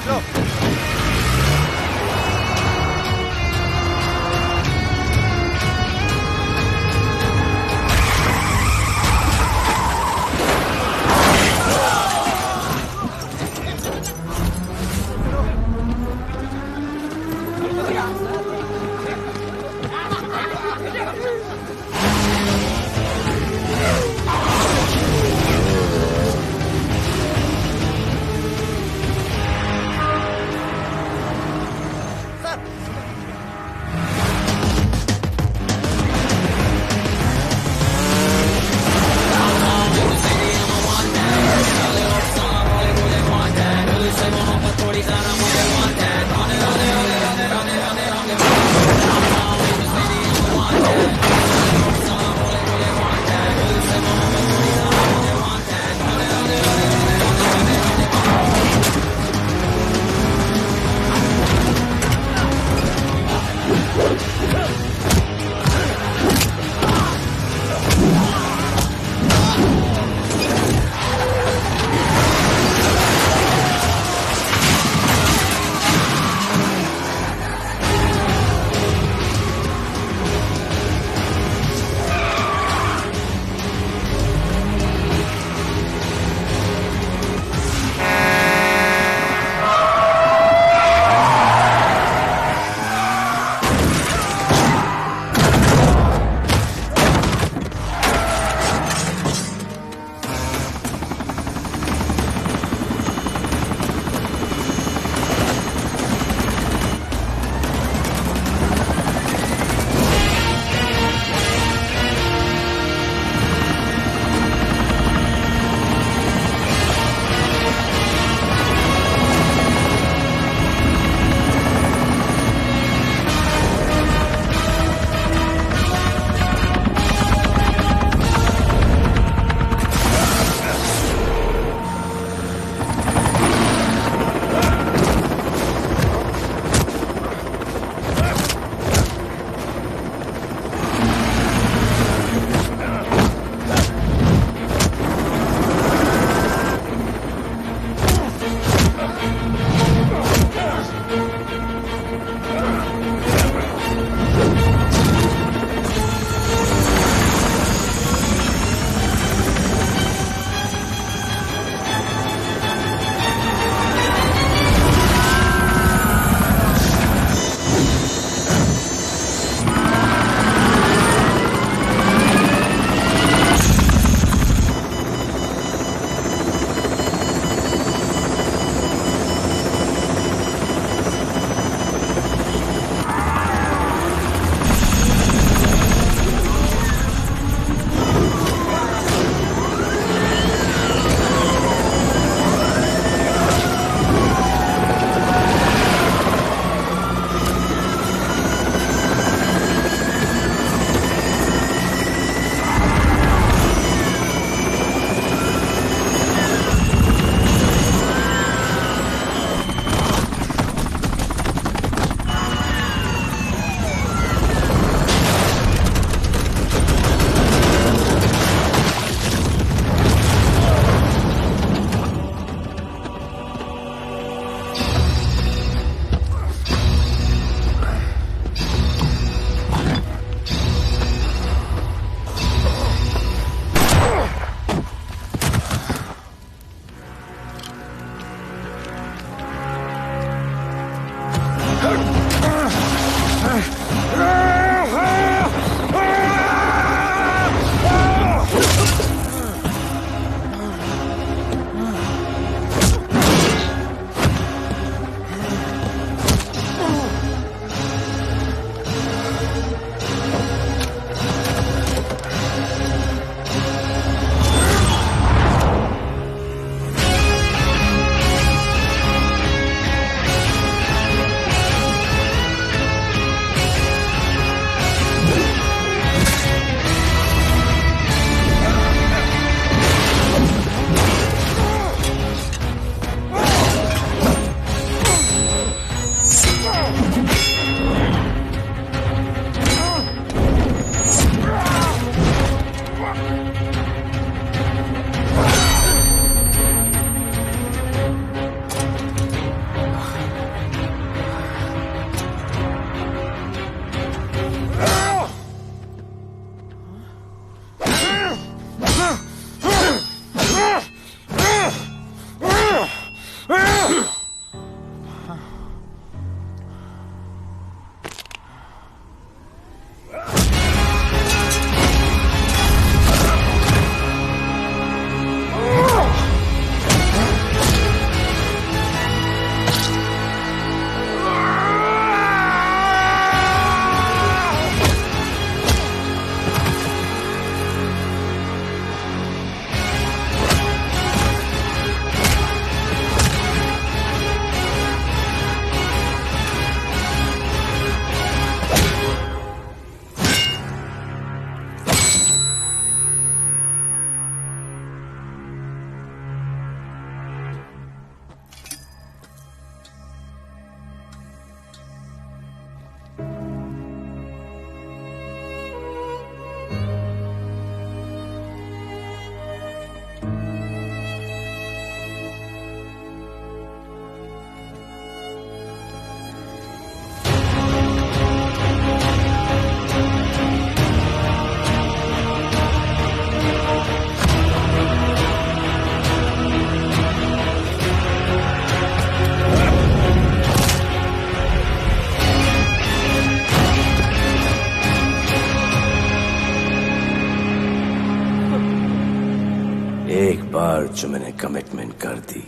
बार जो मैंने कमिटमेंट कर दी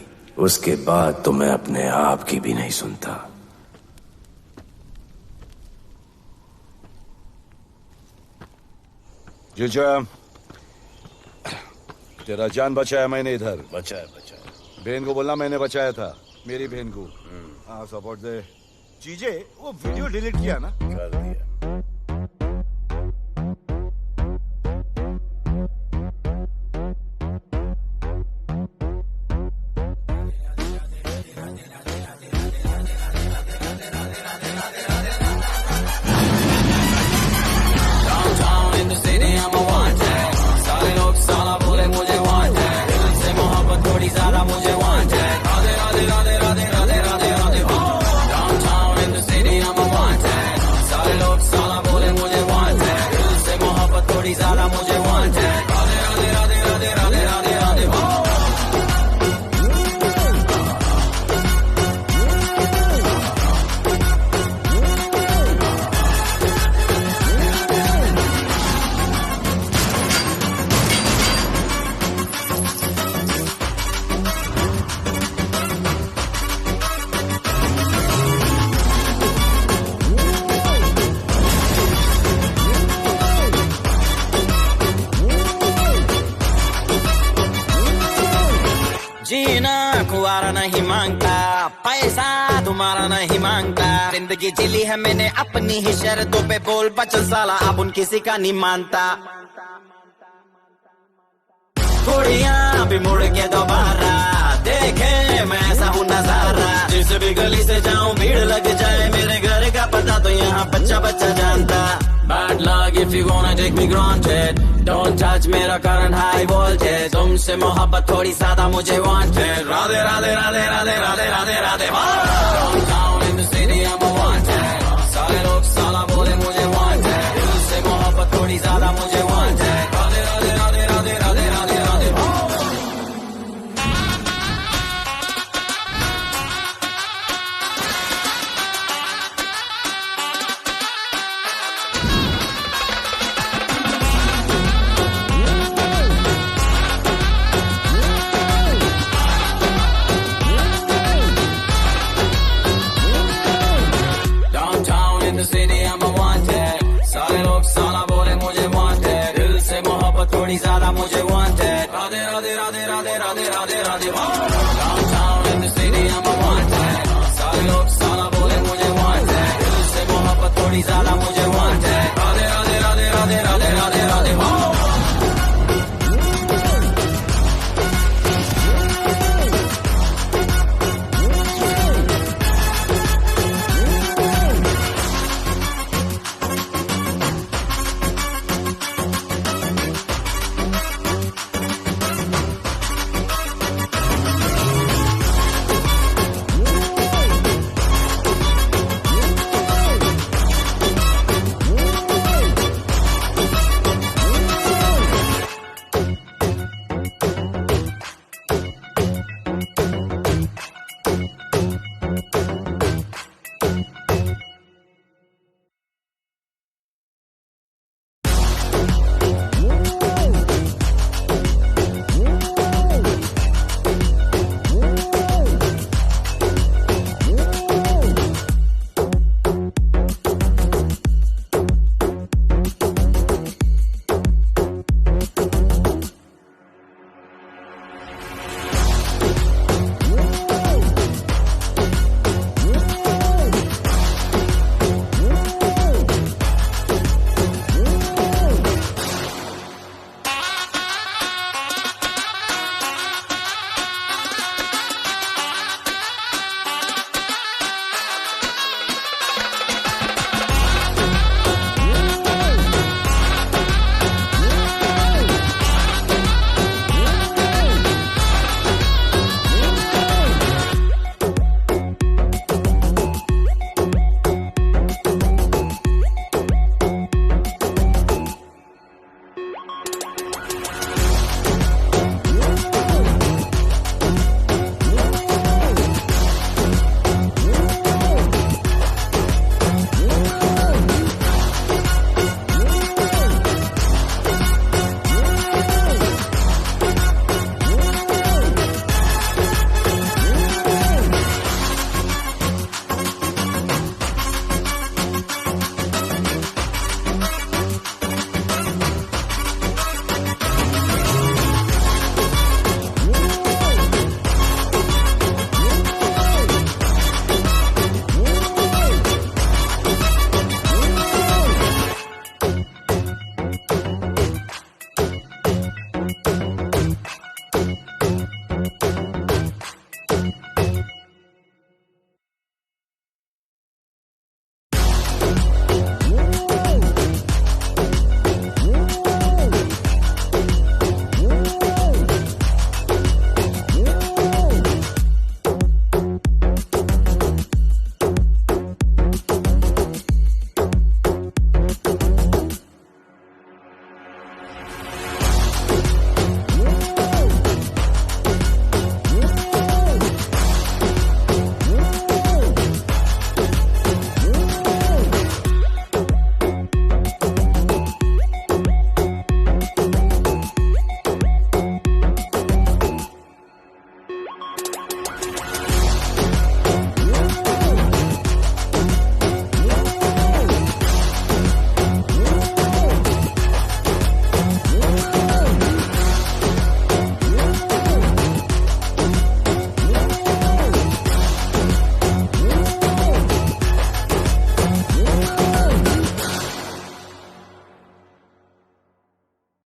उसके बाद तो मैं अपने आप की भी नहीं सुनता। जीजा, तेरा जान बचाया मैंने इधर। बचाया। बहन को बोलना मैंने बचाया था, मेरी बहन को। हाँ सपोर्ट दे। चीजे वो वीडियो डिलीट किया ना? कर दिया। नहीं मांगता, पैसा तुम्हारा नहीं मांगता। जिंदगी जिली है मैंने अपनी ही शर्तों पे, बोल बचल साला अब उन किसी का नहीं मानता। कुड़ियां भी मुड़ के दोबारा देखे मैं ऐसा हूँ नजारा। जिस भी गली से जाऊं भीड़ लग जाए, मेरे घर का पता तो यहाँ बच्चा बच्चा जानता। Bad luck if you gonna take me granted, don't touch मेरा current high voltage। तुमसे मोहब्बत थोड़ी सादा मुझे wanted। Radhe Radhe Radhe Radhe Radhe Radhe Radhe. Downtown in the city I'm a wanted, सारे लोग साला बोले मुझे wanted। दिल से मोहब्बत थोड़ी ज्यादा मुझे wanted। राधे राधे राधे राधे राधे राधे राधे। थोड़ी ज्यादा मुझे wanted। Radhe Radhe Radhe Radhe Radhe Radhe Radhe. Downtown in the city I'm a wanted, सारे लोग साला बोले मुझे wanted। दिल से मोहब्बत थोड़ी ज्यादा मुझे